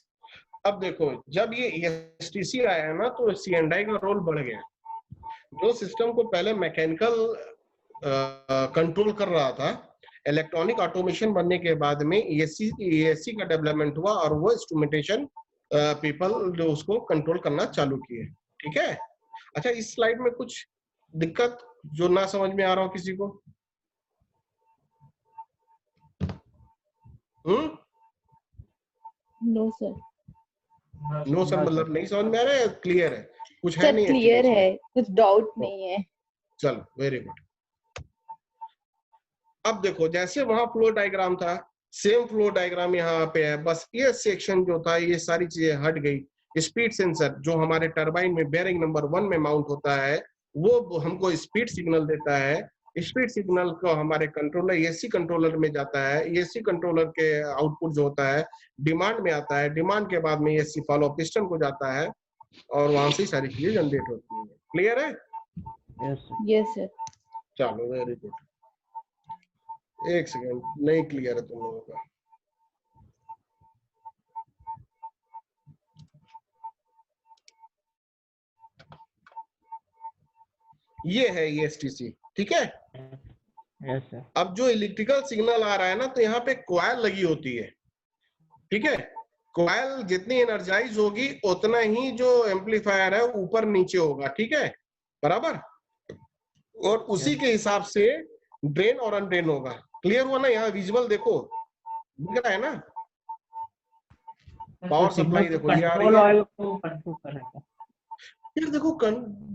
अब देखो, जब ये ESTC आया है ना, तो C&I का role बढ़ गया। जो सिस्टम को पहले मैकेनिकल कंट्रोल कर रहा था, इलेक्ट्रॉनिक ऑटोमेशन बनने के बाद में ESC का डेवलपमेंट हुआ और वो इंस्ट्रूमेंटेशन पीपल जो उसको कंट्रोल करना चालू किए। ठीक है। अच्छा, इस स्लाइड में कुछ दिक्कत जो ना समझ में आ रहा हो किसी को? No sir. नो सर मतलब नहीं समझ में आ रहा है, क्लियर है? कुछ है सर नहीं क्लियर है, कुछ डाउट नहीं है। चलो वेरी गुड। अब देखो, जैसे वहां फ्लो डायग्राम था, सेम फ्लो डायग्राम यहाँ पे है, बस ये सेक्शन जो था, ये सारी चीजें हट गई। स्पीड सेंसर जो हमारे टरबाइन में बेयरिंग नंबर 1 में माउंट होता है, वो हमको स्पीड सिग्नल देता है। स्पीड सिग्नल को हमारे कंट्रोलर एसी कंट्रोलर में जाता है। एसी कंट्रोलर के आउटपुट जो होता है डिमांड में आता है। डिमांड के बाद में एसी फॉलो पिस्टन को जाता है और वहां से सारी चीजें जनरेट होती है। क्लियर है? Yes sir. चलो वेरी गुड। एक सेकेंड, नहीं क्लियर है तुम लोगों का। ये है ESTC, ठीक है। Yes sir. अब जो इलेक्ट्रिकल सिग्नल आ रहा है ना, तो यहाँ पे कॉइल लगी होती है। ठीक है। कॉइल जितनी एनर्जाइज होगी उतना ही जो एम्पलीफायर है ऊपर नीचे होगा। ठीक है, बराबर। और उसी के हिसाब से ड्रेन और अनड्रेन होगा। क्लियर हुआ ना? यहाँ विजुअल देखो, दिख रहा है ना? पावर सप्लाई देखो, ये आ रही है। फिर देखो,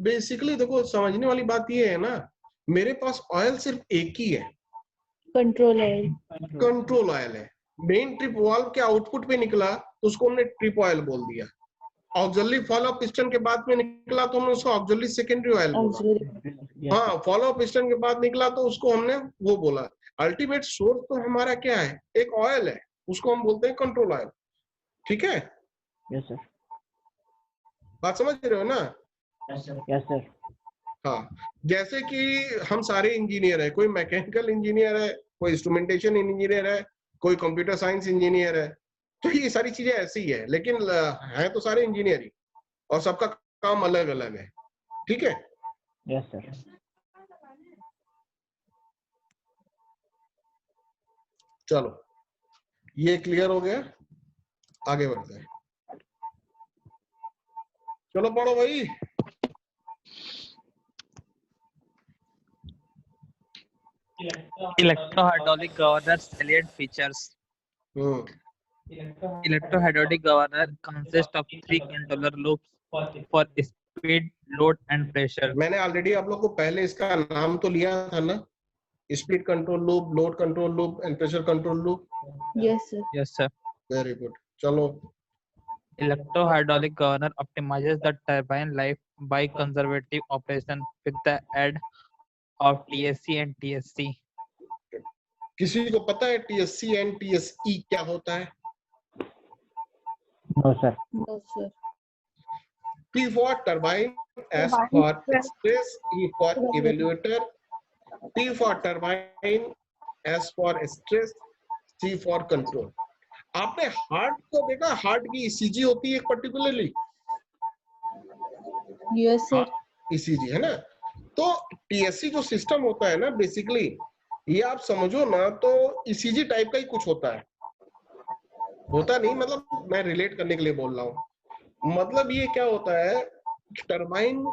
बेसिकली देखो, समझने वाली बात ये है ना, मेरे पास ऑयल सिर्फ एक ही है, कंट्रोल ऑयल। कंट्रोल ऑयल है। मेन ट्रिप वाल्व के आउटपुट पे निकला तो उसको हमने ट्रिप ऑयल बोल दिया। ऑक्सिलरी फॉलो पिस्टन के बाद में निकला तो हमने उसको ऑक्सिलरी सेकेंडरी ऑयल बोला। हाँ, फॉलो पिस्टन के बाद निकला तो उसको हमने वो बोला। अल्टीमेट सोर्स तो हमारा क्या है? एक ऑयल है, उसको हम बोलते हैं कंट्रोल ऑयल। ठीक है? Yes sir. बात समझ रहे हो ना? Yes sir. हाँ, जैसे कि हम सारे इंजीनियर है, कोई मैकेनिकल इंजीनियर है, कोई इंस्ट्रूमेंटेशन इंजीनियर है, कोई कंप्यूटर साइंस इंजीनियर है, तो ये सारी चीजें ऐसी ही है, लेकिन है तो सारे इंजीनियर ही, और सबका काम अलग अलग है। ठीक है? Yes sir. चलो, ये क्लियर हो गया, आगे बढ़ते हैं। चलो पढ़ो भाई। Electrohydraulic governor salient features. Electrohydraulic governor consists of 3 controller loops for speed, load and pressure. मैंने ऑलरेडी आप लोग को पहले इसका नाम तो लिया था ना, speed control loop, load control loop and pressure control loop. Yes sir. Yes sir. Very good. चलो, Electrohydraulic governor optimizes the turbine life by conservative operation with the aid of TSC and TSC. किसी को पता है TSC and TSE क्या होता है? No sir. No sir. T for turbine, S for express, E for evaluator, T for turbine, S for stress, C for control. आपने heart को देखा? हार्ट की ECG होती है एक पर्टिकुलरली। Yes sir. ECG है ना? तो TSC जो सिस्टम होता है ना, बेसिकली ये आप समझो ना, तो ECG टाइप का ही कुछ होता है। होता नहीं, मतलब मैं रिलेट करने के लिए बोल रहा हूँ। मतलब ये क्या होता है, टरबाइन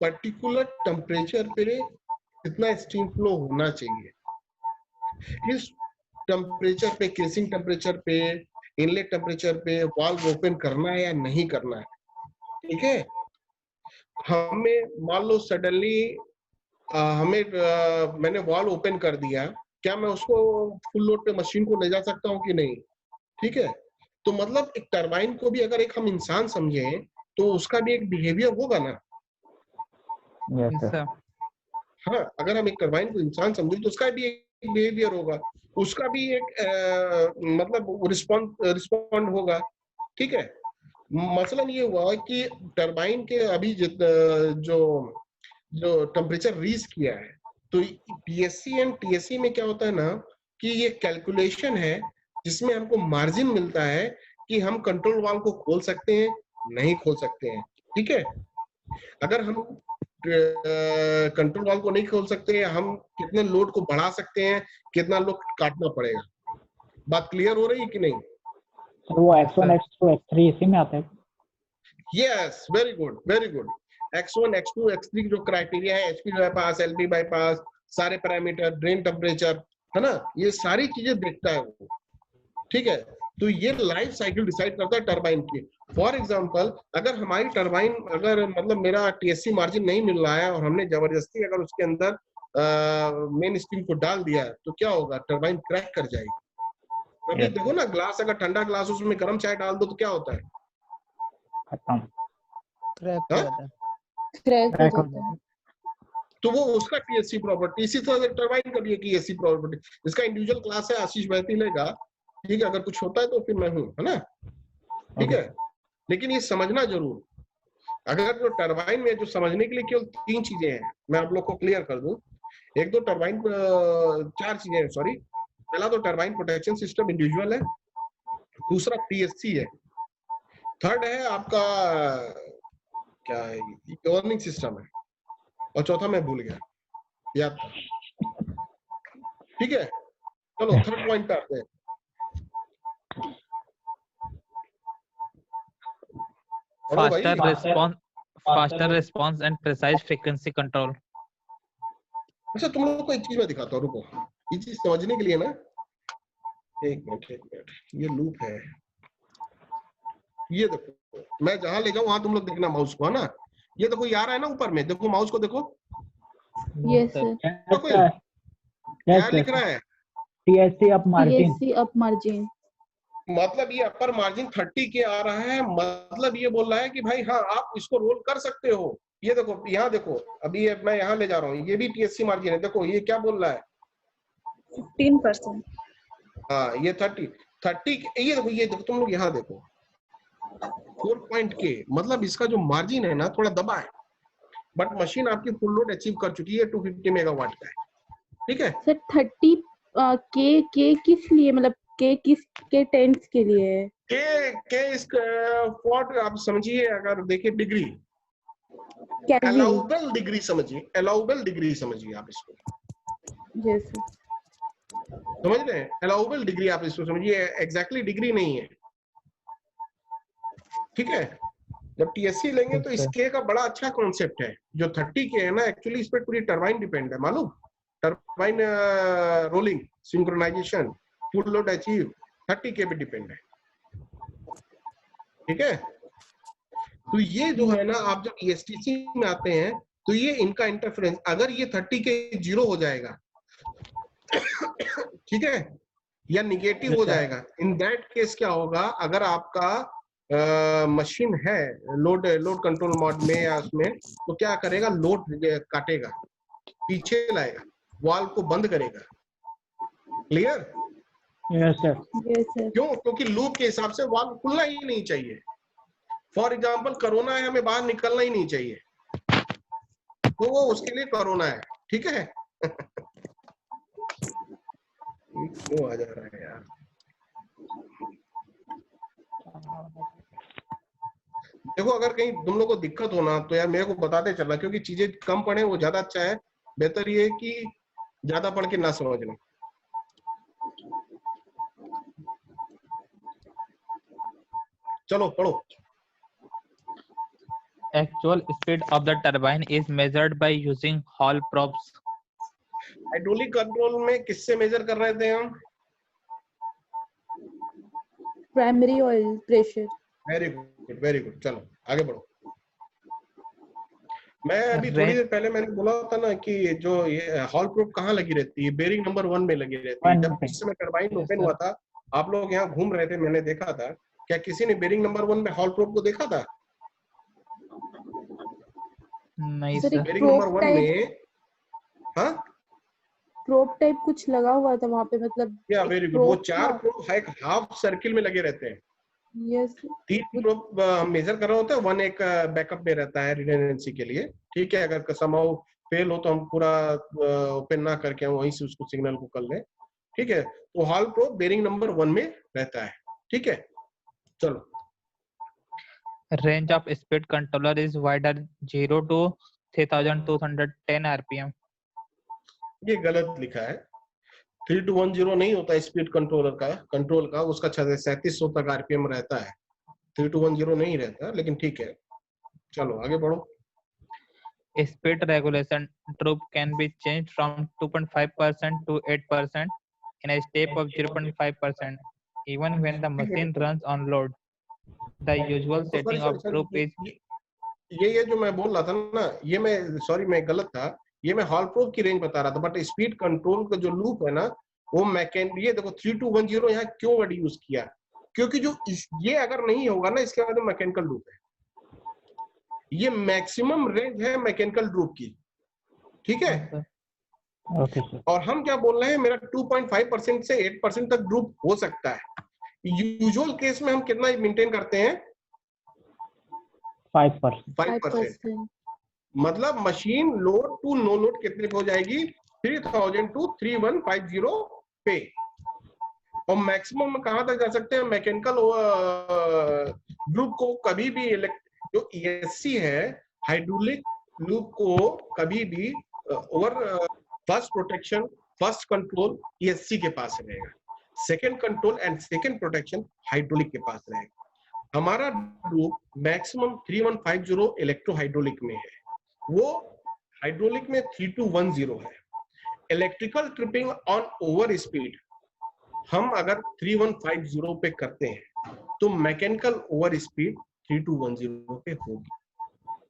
पर्टिकुलर टेम्परेचर पे कितना स्टीम फ्लो होना चाहिए, इस टेम्परेचर पे, केसिंग टेम्परेचर पे, इनलेट टेम्परेचर पे वाल्व ओपन करना है या नहीं करना है। ठीक है? हमें मान लो सडनली मैंने वाल्व ओपन कर दिया क्या मैं उसको फुल लोड पे मशीन को ले जा सकता हूँ कि नहीं? ठीक है, तो मतलब एक टरबाइन को भी अगर एक हम इंसान समझे तो उसका भी एक बिहेवियर होगा ना। Yes Yes, sir. sir. हाँ, अगर हम एक टरबाइन को इंसान समझे तो उसका भी एक बिहेवियर होगा, उसका भी एक मतलब रिस्पॉन्ड होगा। ठीक है, मसलन ये हुआ कि टरबाइन के अभी जो जो टेम्परेचर रीच किया है, तो पीएससी एंड टीएससी में क्या होता है ना कि ये कैलकुलेशन है जिसमें हमको मार्जिन मिलता है कि हम कंट्रोल वाल्व को खोल सकते हैं, नहीं खोल सकते हैं। ठीक है, अगर हम कंट्रोल वाल्व को नहीं खोल सकते, हम कितने लोड को बढ़ा सकते हैं, कितना लोड काटना पड़ेगा। बात क्लियर हो रही है कि नहीं? सर वो X1 X2 X3 इसी में आता है? Yes, very good, very good. X1 X2 X3 जो क्राइटेरिया है, एचपी बाईपास, एलपी बाईपास, सारे पैरामीटर, ड्रेन टेम्परेचर, है ना, ये सारी चीजें देखता है वो। ठीक है, तो ये लाइफ साइकिल डिसाइड करता है टरबाइन की। फॉर एग्जांपल, अगर हमारी टरबाइन अगर मतलब मेरा टीएससी मार्जिन नहीं मिल रहा है और हमने जबरदस्ती अगर उसके अंदर मेन स्टीम को डाल दिया तो क्या होगा? टरबाइन क्रैक कर जाएगी। अभी देखो ना, ग्लास अगर ठंडा ग्लास उसमें गर्म चाय डाल दो तो क्या होता है? खत्म, क्रैक हो हाँ? जाता है। क्रैक हो क्रैक हो जाता है। तो वो उसका टीएससी प्रॉपर्टी। इसी तरह से टरबाइन का भी एक टीएससी प्रॉपर्टी। इसका इंडिविजुअल क्लास है, आशीष बहती लेगा। ठीक है, अगर कुछ होता है तो फिर मैं हूं, है ना? ठीक है, लेकिन ये समझना जरूर, अगर जो टरबाइन में जो समझने के लिए केवल 3 चीजें हैं, मैं आप लोग को क्लियर कर दूं। एक तो टरबाइन 4 चीजें हैं, सॉरी। पहला तो टरबाइन प्रोटेक्शन सिस्टम इंडिविजुअल है, दूसरा टीएससी है, थर्ड है आपका क्या है, गवर्निंग सिस्टम है, और चौथा मैं भूल गया, याद था। ठीक है, चलो थर्ड पॉइंट पे आते हैं। पढ़ो भाई। Faster response and precise frequency control. अच्छा, तुम लोग को एक चीज मैं दिखाता हूँ, रुको। ये चीज समझने के लिए ना, एक मिनट, ये लूप है, ये देखो, मैं जहां ले जाऊं वहां तुम लोग देखना माउस को, है ना? ये देखो, ये आ रहा है ना ऊपर में, देखो माउस को देखो, यस सर। देखो क्या लिख रहा है? TSC up margin. TSC up margin. मतलब ये अपर मार्जिन 30 के आ रहा है, मतलब ये बोल रहा है कि भाई हाँ, आप इसको रोल कर सकते हो। ये देखो, यहाँ देखो, अभी मैं यहाँ ले जा रहा हूँ, ये भी टीएससी मार्जिन है। देखो ये क्या बोल रहा है? 15%। हाँ, ये 30, ये देखो तुम लोग यहाँ देखो, 4 पॉइंट के, मतलब इसका जो मार्जिन है ना थोड़ा दबा है, बट मशीन आपकी फुल लोड अचीव कर चुकी है, 250 मेगावाट का है। ठीक है सर 30 के किस लिए, मतलब के किस के टेंस के लिए है? के इसका फॉर आप समझिए, अगर देखिए डिग्री, केल्विन। अलाउबल डिग्री समझिए, अलाउबल डिग्री समझिए आप इसको। Yes sir. समझ रहे हैं? अलाउबल डिग्री आप इसको समझिए, एग्जैक्टली डिग्री नहीं है। ठीक है, जब टीएससी लेंगे तो इस के का बड़ा अच्छा कॉन्सेप्ट है। जो 30 के है ना, एक्चुअली इस पर पूरी टरबाइन डिपेंड है, मालूम? Turbine rolling, synchronisation, full load achieve 30 के पे डिपेंड है। ठीक है, तो ये जो है ना, आप जब ईएसटीसी में आते हैं तो ये इनका इंटरफेरेंस, अगर ये 30 के 0 हो जाएगा, ठीक है, या निगेटिव हो जाएगा, इन दैट केस क्या होगा? अगर आपका मशीन है लोड कंट्रोल मोड में या उसमें, तो क्या करेगा? लोड काटेगा, पीछे लाएगा, वाल्व को बंद करेगा। Clear? Yes sir. Yes sir. क्यों? क्योंकि लूप के हिसाब से वाल्व खुलना ही नहीं चाहिए। फॉर एग्जाम्पल, कोरोना है, हमें बाहर निकलना ही नहीं चाहिए, तो वो उसके लिए कोरोना है। ठीक है? क्यों आ जा रहा है यार? देखो, अगर कहीं तुम लोग को दिक्कत हो ना तो यार मेरे को बताते चलना, क्योंकि चीजें कम पढ़े वो ज्यादा अच्छा है। बेहतर ये है कि ज्यादा पढ़ के ना समझना। चलो पढ़ो। Actual speed of the turbine is measured by using Hall probes. Hydraulic control में किससे मेजर कर रहे थे हम? Primary oil pressure. Very good, very good. चलो आगे बढ़ो। मैं अभी थोड़ी Range देर पहले मैंने बोला था ना कि जो ये हॉल प्रूफ कहाँ लगी रहती है, बेरिंग नंबर 1 में लगी रहती है। वन जब पे। इस समय टरबाइन Yes, ओपन sir. हुआ था, आप लोग यहाँ घूम रहे थे, मैंने देखा था, क्या किसी ने बेरिंग नंबर 1 में हॉल प्रूफ को देखा था? नहीं सर एक sir. Bearing number probe 1 type में, हाँ कुछ लगा हुआ था वहां पे, मतलब या एक वेरी गुड, वो प्रोब 4 था। प्रोब एक हाफ सर्किल में लगे रहते हैं। यस 3 प्रोब हम मेजर कर रहे होते हैं, 1 एक बैकअप में रहता है रिडंडेंसी के लिए, ठीक है। अगर समहाउ फेल हो तो हम पूरा ओपन ना करके हम वहीं से उसको सिग्नल को कर लें, ठीक है। तो हॉल प्रोब बेरिंग नंबर 1 में रहता है, ठीक है। चलो, Range of speed controller is wider 0 to 3210 RPM. ये गलत लिखा है। 3210 नहीं होता स्पीड कंट्रोलर का, कंट्रोल का उसका 3700 तक आरपीएम रहता है, 3210 नहीं रहता, लेकिन ठीक है। चलो आगे बढ़ो। Speed regulation droop can be changed from 2.5% to 8% in a step of 0.5%, even when the machine runs on load. The usual sorry setting sorry of droop sorry, is ये जो मैं बोल रहा था ना, ये मैं सॉरी मैं गलत था, ये मैं हॉल प्रूफ की रेंज बता रहा था, बट स्पीड कंट्रोल का जो लूप है ना, वो ये देखो 3210 यहाँ क्यों वर्ड यूज किया, क्योंकि जो ये अगर नहीं होगा ना, इसके बाद मैकेनिकल लूप है। ये मैक्सिमम रेंज है मैकेनिकल लूप की, ठीक है। Okay sir. और हम क्या बोल रहे हैं, मेरा 2.5% से 8% तक ड्रूप हो सकता है। यूजुअल केस में हम कितना मेंटेन करते हैं? 5%। 5%। मतलब machine load to no load कितने पे हो जाएगी? 3000 टू 3150 पे। और मैक्सिमम में कहां तक जा सकते हैं? मैकेनिकल लूप को कभी भी जो ईएससी है, हाइड्रोलिक लूप को कभी भी over first protection, first control ESC के पास रहेगा, second control and second protection hydraulic के पास रहेगा। हमारा लूप मैक्सिमम 3150 इलेक्ट्रो हाइड्रोलिक में है, वो हाइड्रोलिक में 3210 है। Electrical tripping on over speed हम अगर 3150 पे करते हैं तो मैकेनिकल ओवर स्पीड 3210 पे होगी।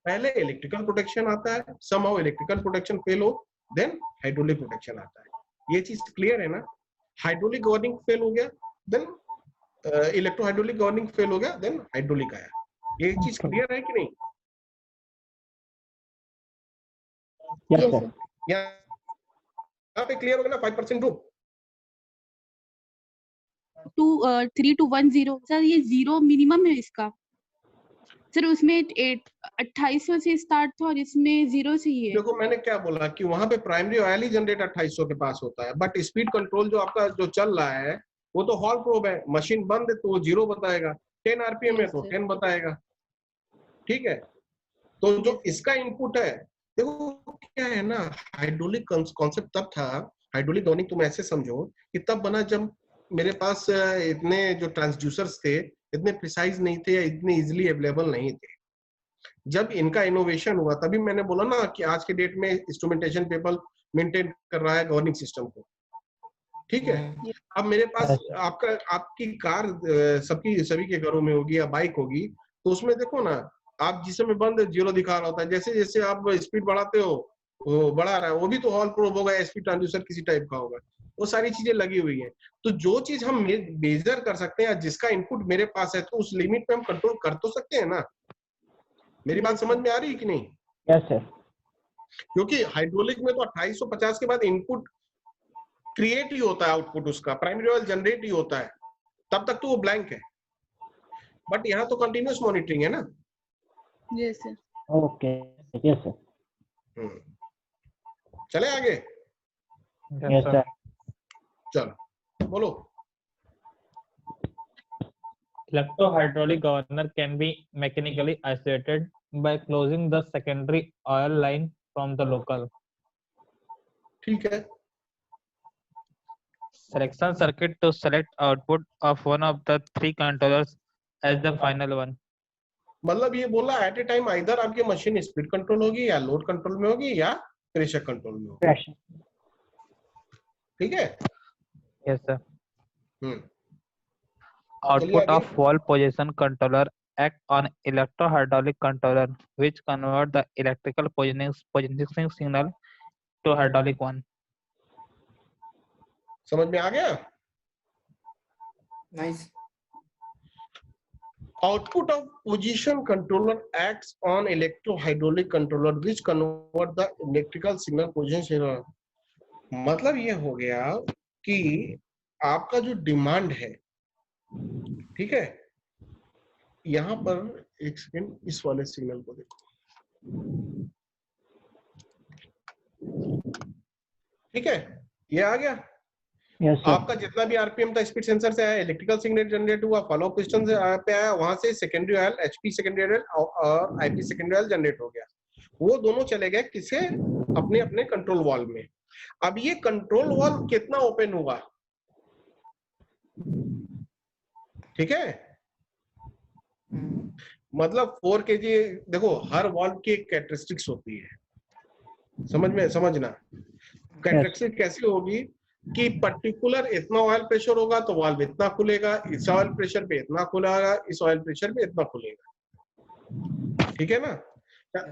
पहले इलेक्ट्रिकल प्रोटेक्शन आता है, समहाउ इलेक्ट्रिकल प्रोटेक्शन फेल हो, देन हाइड्रोलिक प्रोटेक्शन आता है। ये चीज क्लियर है ना? हाइड्रोलिक गवर्निंग फेल हो गया, then electro hydraulic governing fail हो गया, देन हाइड्रोलिक आया। ये चीज क्लियर है कि नहीं? Yes yes sir. सर। यहाँ पे क्लियर हो गया ना 5% ड्रूप? 3210 सर, ये 0 मिनिमम है इसका सर। उसमें 2800 से स्टार्ट था और इसमें 0 से ही है। देखो मैंने क्या बोला कि वहां पे प्राइमरी ऑयल ही जनरेट 2800 के पास होता है, बट स्पीड कंट्रोल जो आपका जो चल रहा है वो तो हॉल प्रोब है। मशीन बंद है तो वो 0 बताएगा, 10 आरपीएम है Yes, तो sir. 10 बताएगा, ठीक है। तो जो Yes, sir. इसका इनपुट है, देखो क्या है ना, हाइड्रोलिक कॉन्सेप्ट तब था, हाइड्रोलिक गवर्निंग तुम ऐसे समझो कि तब बना जब मेरे पास इतने जो ट्रांसड्यूसर्स थे इतने प्रिसाइज नहीं थे या इतने इजिली अवेलेबल नहीं थे। जब इनका इनोवेशन हुआ तभी मैंने बोला ना कि आज के डेट में इंस्ट्रूमेंटेशन पेपर मेंटेन कर रहा है गवर्निंग सिस्टम को, ठीक है। अब मेरे पास आपकी कार सभी के घरों में होगी या बाइक होगी, तो उसमें देखो ना, आप जिस समय बंद 0 दिखा रहा होता है, जैसे जैसे आप स्पीड बढ़ाते हो वो बढ़ा रहा है, वो भी तो हॉल प्रोब होगा, एसपी ट्रांसड्यूसर किसी टाइप का होगा, वो सारी चीजें लगी हुई है। तो जो चीज हम मेजर कर सकते हैं, जिसका इनपुट मेरे पास है, तो उस लिमिट पे हम कंट्रोल कर तो सकते हैं ना। मेरी बात समझ में आ रही है कि नहीं? Yes sir. क्योंकि हाइड्रोलिक में तो 2850 के बाद इनपुट क्रिएट ही होता है, आउटपुट उसका प्राइमरी ऑयल जनरेट ही होता है, तब तक तो वो ब्लैंक है। बट यहाँ तो कंटिन्यूअस मॉनिटरिंग है ना। Yes sir. Okay yes sir. चले आगे? Yes sir. चलो बोलो। Electrohydraulic governor can be mechanically isolated by closing the secondary oil line from the local. ठीक है। Selection circuit to select output of one of the three controllers as the final one. मतलब ये बोला eight ए time either आपकी machine speed control होगी या load control में होगी या प्रेशर कंट्रोल में होगी, ठीक है। Yes, sir. चलिए Output आगे। of wall position controller act on electrohydraulic controller, which convert the electrical positioning signal to hydraulic one. समझ में आ गया? Nice. Output of position controller acts on electrohydraulic controller which convert the electrical signal position signal. मतलब ये हो गया कि आपका जो डिमांड है, ठीक है, यहां पर एक सेकंड इस वाले सिग्नल को देखो, ठीक है, ये आ गया। Yes, sir. आपका जितना भी आरपीएम था स्पीड सेंसर से आया, इलेक्ट्रिकल सिग्नल जनरेट हुआ, फॉलो पिस्टन से पे आया, वहां से secondary oil, HP secondary oil और आईपी सेकेंडरी ऑयल जनरेट हो गया। वो दोनों चले गए किसे? अपने अपने कंट्रोल वाल्व में। अब ये कंट्रोल वाल्व कितना ओपन हुआ, ठीक है, मतलब 4 kg, देखो हर वाल्व की एक कैरेक्टरिस्टिक्स होती है, समझना। कैरेक्टरिस्टिक कैसी होगी कि पर्टिकुलर इतना ऑयल प्रेशर होगा तो वाल्व इतना खुलेगा, इस ऑयल प्रेशर पे इतना खुलेगा, इस ऑयल प्रेशर पे इतना खुलेगा, ठीक है ना।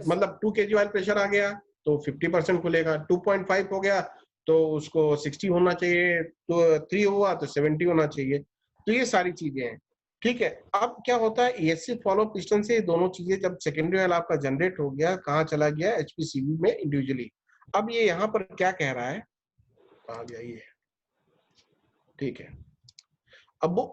मतलब 2 kg ऑयल प्रेशर आ गया तो 50% खुलेगा, 2.5 हो गया तो उसको 60 होना चाहिए, तो 3 हुआ तो 70 होना चाहिए। तो ये सारी चीजें हैं, ठीक है। अब क्या होता है, एसी फॉलो पिस्टन से दोनों चीजें जब सेकेंडरी ऑयल आपका जनरेट हो गया, कहाँ चला गया? एचपीसीबी में इंडिविजुअली। अब ये यहाँ पर क्या कह रहा है, कहा गया ये, ठीक है। अब वो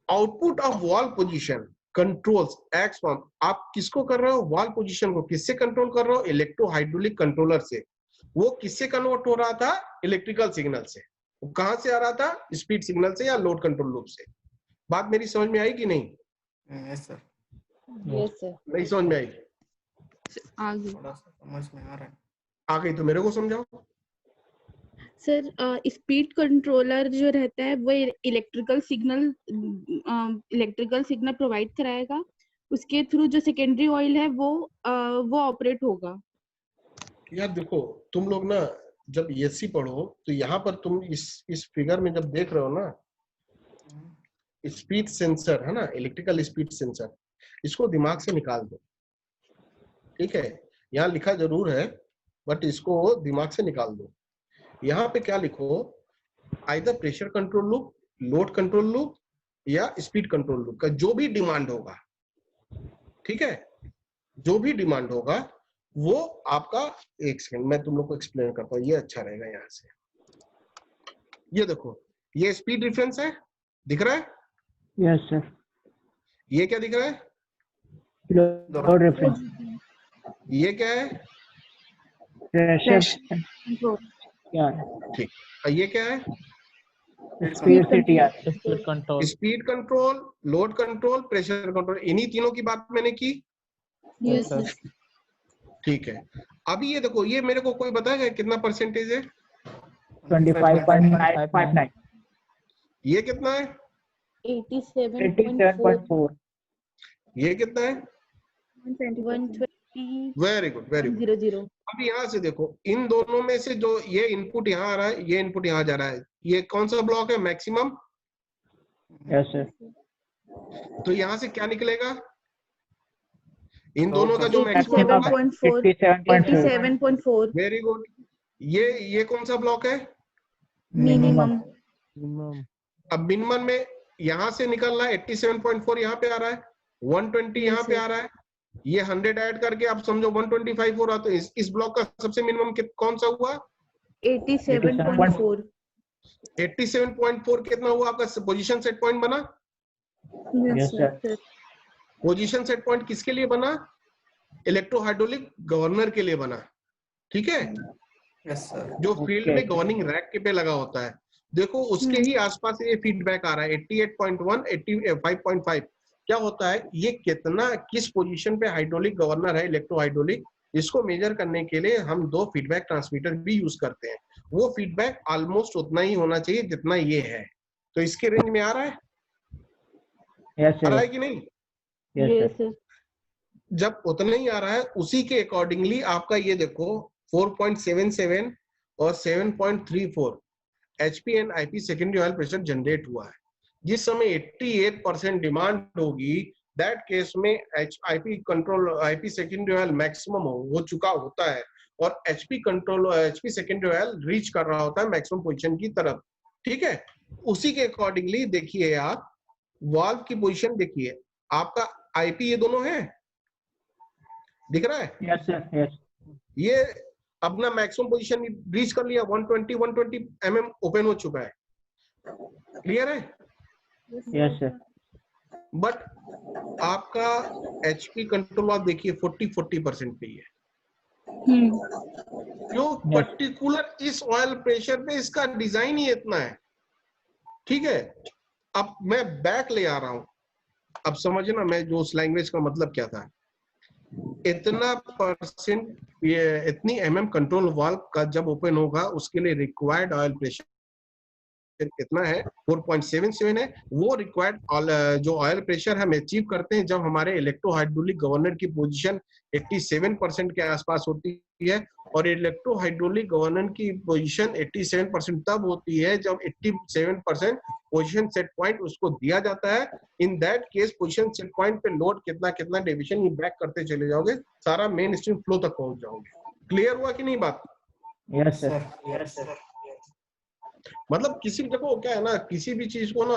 output of wall position controls x form, आप किसको कर रहे हो? वॉल पोजीशन को किससे कंट्रोल कर रहे हो? इलेक्ट्रोहाइड्रोलिक कंट्रोलर से। वो किससे कन्वर्ट हो रहा था? इलेक्ट्रिकल सिग्नल से। वो कहां से आ रहा था? स्पीड सिग्नल से या लोड कंट्रोल लूप से। बात मेरी समझ में आई कि नहीं? Yes sir. यस सर, नहीं समझ में आई? आ गई थोड़ा सा समझ में आ रहा है। आ गई तो मेरे को समझाओ। सर। स्पीड कंट्रोलर जो रहता है वो इलेक्ट्रिकल सिग्नल प्रोवाइड कराएगा, उसके थ्रू जो सेकेंडरी ऑयल है वो ऑपरेट होगा। यार देखो, तुम लोग ना जब एससी पढ़ो तो यहाँ पर तुम इस फिगर में जब देख रहे हो ना, स्पीड सेंसर है ना, इलेक्ट्रिकल स्पीड सेंसर, इसको दिमाग से निकाल दो, ठीक है। यहाँ लिखा जरूर है बट इसको दिमाग से निकाल दो। यहाँ पे क्या लिखो? Either pressure control loop, load control loop या स्पीड कंट्रोल लूप का जो भी डिमांड होगा, ठीक है, जो भी डिमांड होगा वो आपका, एक सेकंड मैं तुम लोग को एक्सप्लेन करता हूँ, ये अच्छा रहेगा। यहाँ से ये देखो, ये स्पीड डिफरेंस है, दिख रहा है? Yes, sir. ये क्या दिख रहा है? Load reference. ये क्या है? Pressure. Yeah. ठीक, और ये क्या है? Speed CTR. Speed control. Speed control, load control, pressure control, इन्हीं तीनों की बात मैंने की। Yes sir. ठीक है, अभी ये देखो, ये मेरे को कोई बताएगा कितना परसेंटेज है? 25.959. ये कितना है? 87.4. ये कितना है? 120. Very good, very good. 00. अब यहाँ से देखो, इन दोनों में से जो ये इनपुट यहाँ आ रहा है, ये इनपुट यहाँ जा रहा है, ये कौन सा ब्लॉक है? मैक्सिमम। Yes, sir. तो यहाँ से क्या निकलेगा? इन दोनों का जो मैक्सिमम होगा, 87.4. 87.4 वेरी गुड। ये कौन सा ब्लॉक है? मिनिमम। अब मिनिमम में यहाँ से निकल रहा है 87.4, यहाँ पे आ रहा है 120, यहाँ पे आ रहा है, ये 100 ऐड करके आप समझो 125 हो रहा। तो इस ब्लॉक का सबसे मिनिमम कौन सा हुआ? 87.4। 87.4 कितना हुआ आपका? पोजीशन सेट पॉइंट बना। Yes, sir. Position set point किसके लिए बना? इलेक्ट्रोहाइड्रोलिक गवर्नर के लिए बना, ठीक है, यस सर। जो फील्ड में गवर्निंग रैक के पे लगा होता है। देखो उसके ही आसपास ये फीडबैक आ रहा है 88.1, 85.5। क्या होता है, ये कितना किस पोजीशन पे हाइड्रोलिक गवर्नर है, इलेक्ट्रोहाइड्रोलिक, इसको मेजर करने के लिए हम 2 फीडबैक ट्रांसमीटर भी यूज करते हैं। वो फीडबैक ऑलमोस्ट उतना ही होना चाहिए जितना ये है। तो इसके रेंज में आ रहा है? Yes, आ रहा sir. है कि नहीं? Yes, sir. जब उतना ही आ रहा है, उसी के अकॉर्डिंगली आपका ये देखो 4.77 और 7.34 HP and IP secondary oil pressure generate हुआ है। जिस समय 88% डिमांड होगी दैट केस में IP control IP secondary oil maximum हो चुका होता है और एचपी सेकेंडरी ऑयल रीच कर रहा होता है मैक्सिमम पोजीशन की तरफ। ठीक है, उसी के अकॉर्डिंगली देखिए आप वाल्व की पोजीशन देखिए, आपका आईपी ये दोनों है, दिख रहा है? Yes sir, yes. ये अपना मैक्सिमम पोजीशन रीच कर लिया, 120 mm ओपन हो चुका है, क्लियर है? Yes sir. बट आपका एचपी कंट्रोल वाल्व देखिए 40% पे ही है। क्यों? पर्टिकुलर इस ऑयल प्रेशर पे इसका डिजाइन ही इतना है। ठीक है, अब मैं बैक ले आ रहा हूं, अब समझना मैं जो उस लैंग्वेज का मतलब क्या था। इतना परसेंट, ये इतनी mm कंट्रोल वाल्व का जब ओपन होगा उसके लिए रिक्वायर्ड ऑयल प्रेशर कितना है, 4.77 है। वो रिक्वायर्ड जो ऑयल प्रेशर हम अचीव करते हैं जब हमारे इलेक्ट्रोहाइड्रोलिक गवर्नर की पोजीशन 87% के आसपास होती है, और इलेक्ट्रोहाइड्रोलिक गवर्नर की पोजीशन 87% तब होती है जब 87% पोजीशन सेट पॉइंट उसको दिया जाता है। In that case position set point पे लोड कितना कितना डेविएशन ये बैक करते चले जाओगे, सारा मेन स्ट्रीम फ्लो तक पहुंच जाओगे। क्लियर हुआ कि नहीं बात? Yes sir, yes sir. मतलब किसी भी देखो क्या है ना, किसी भी चीज को ना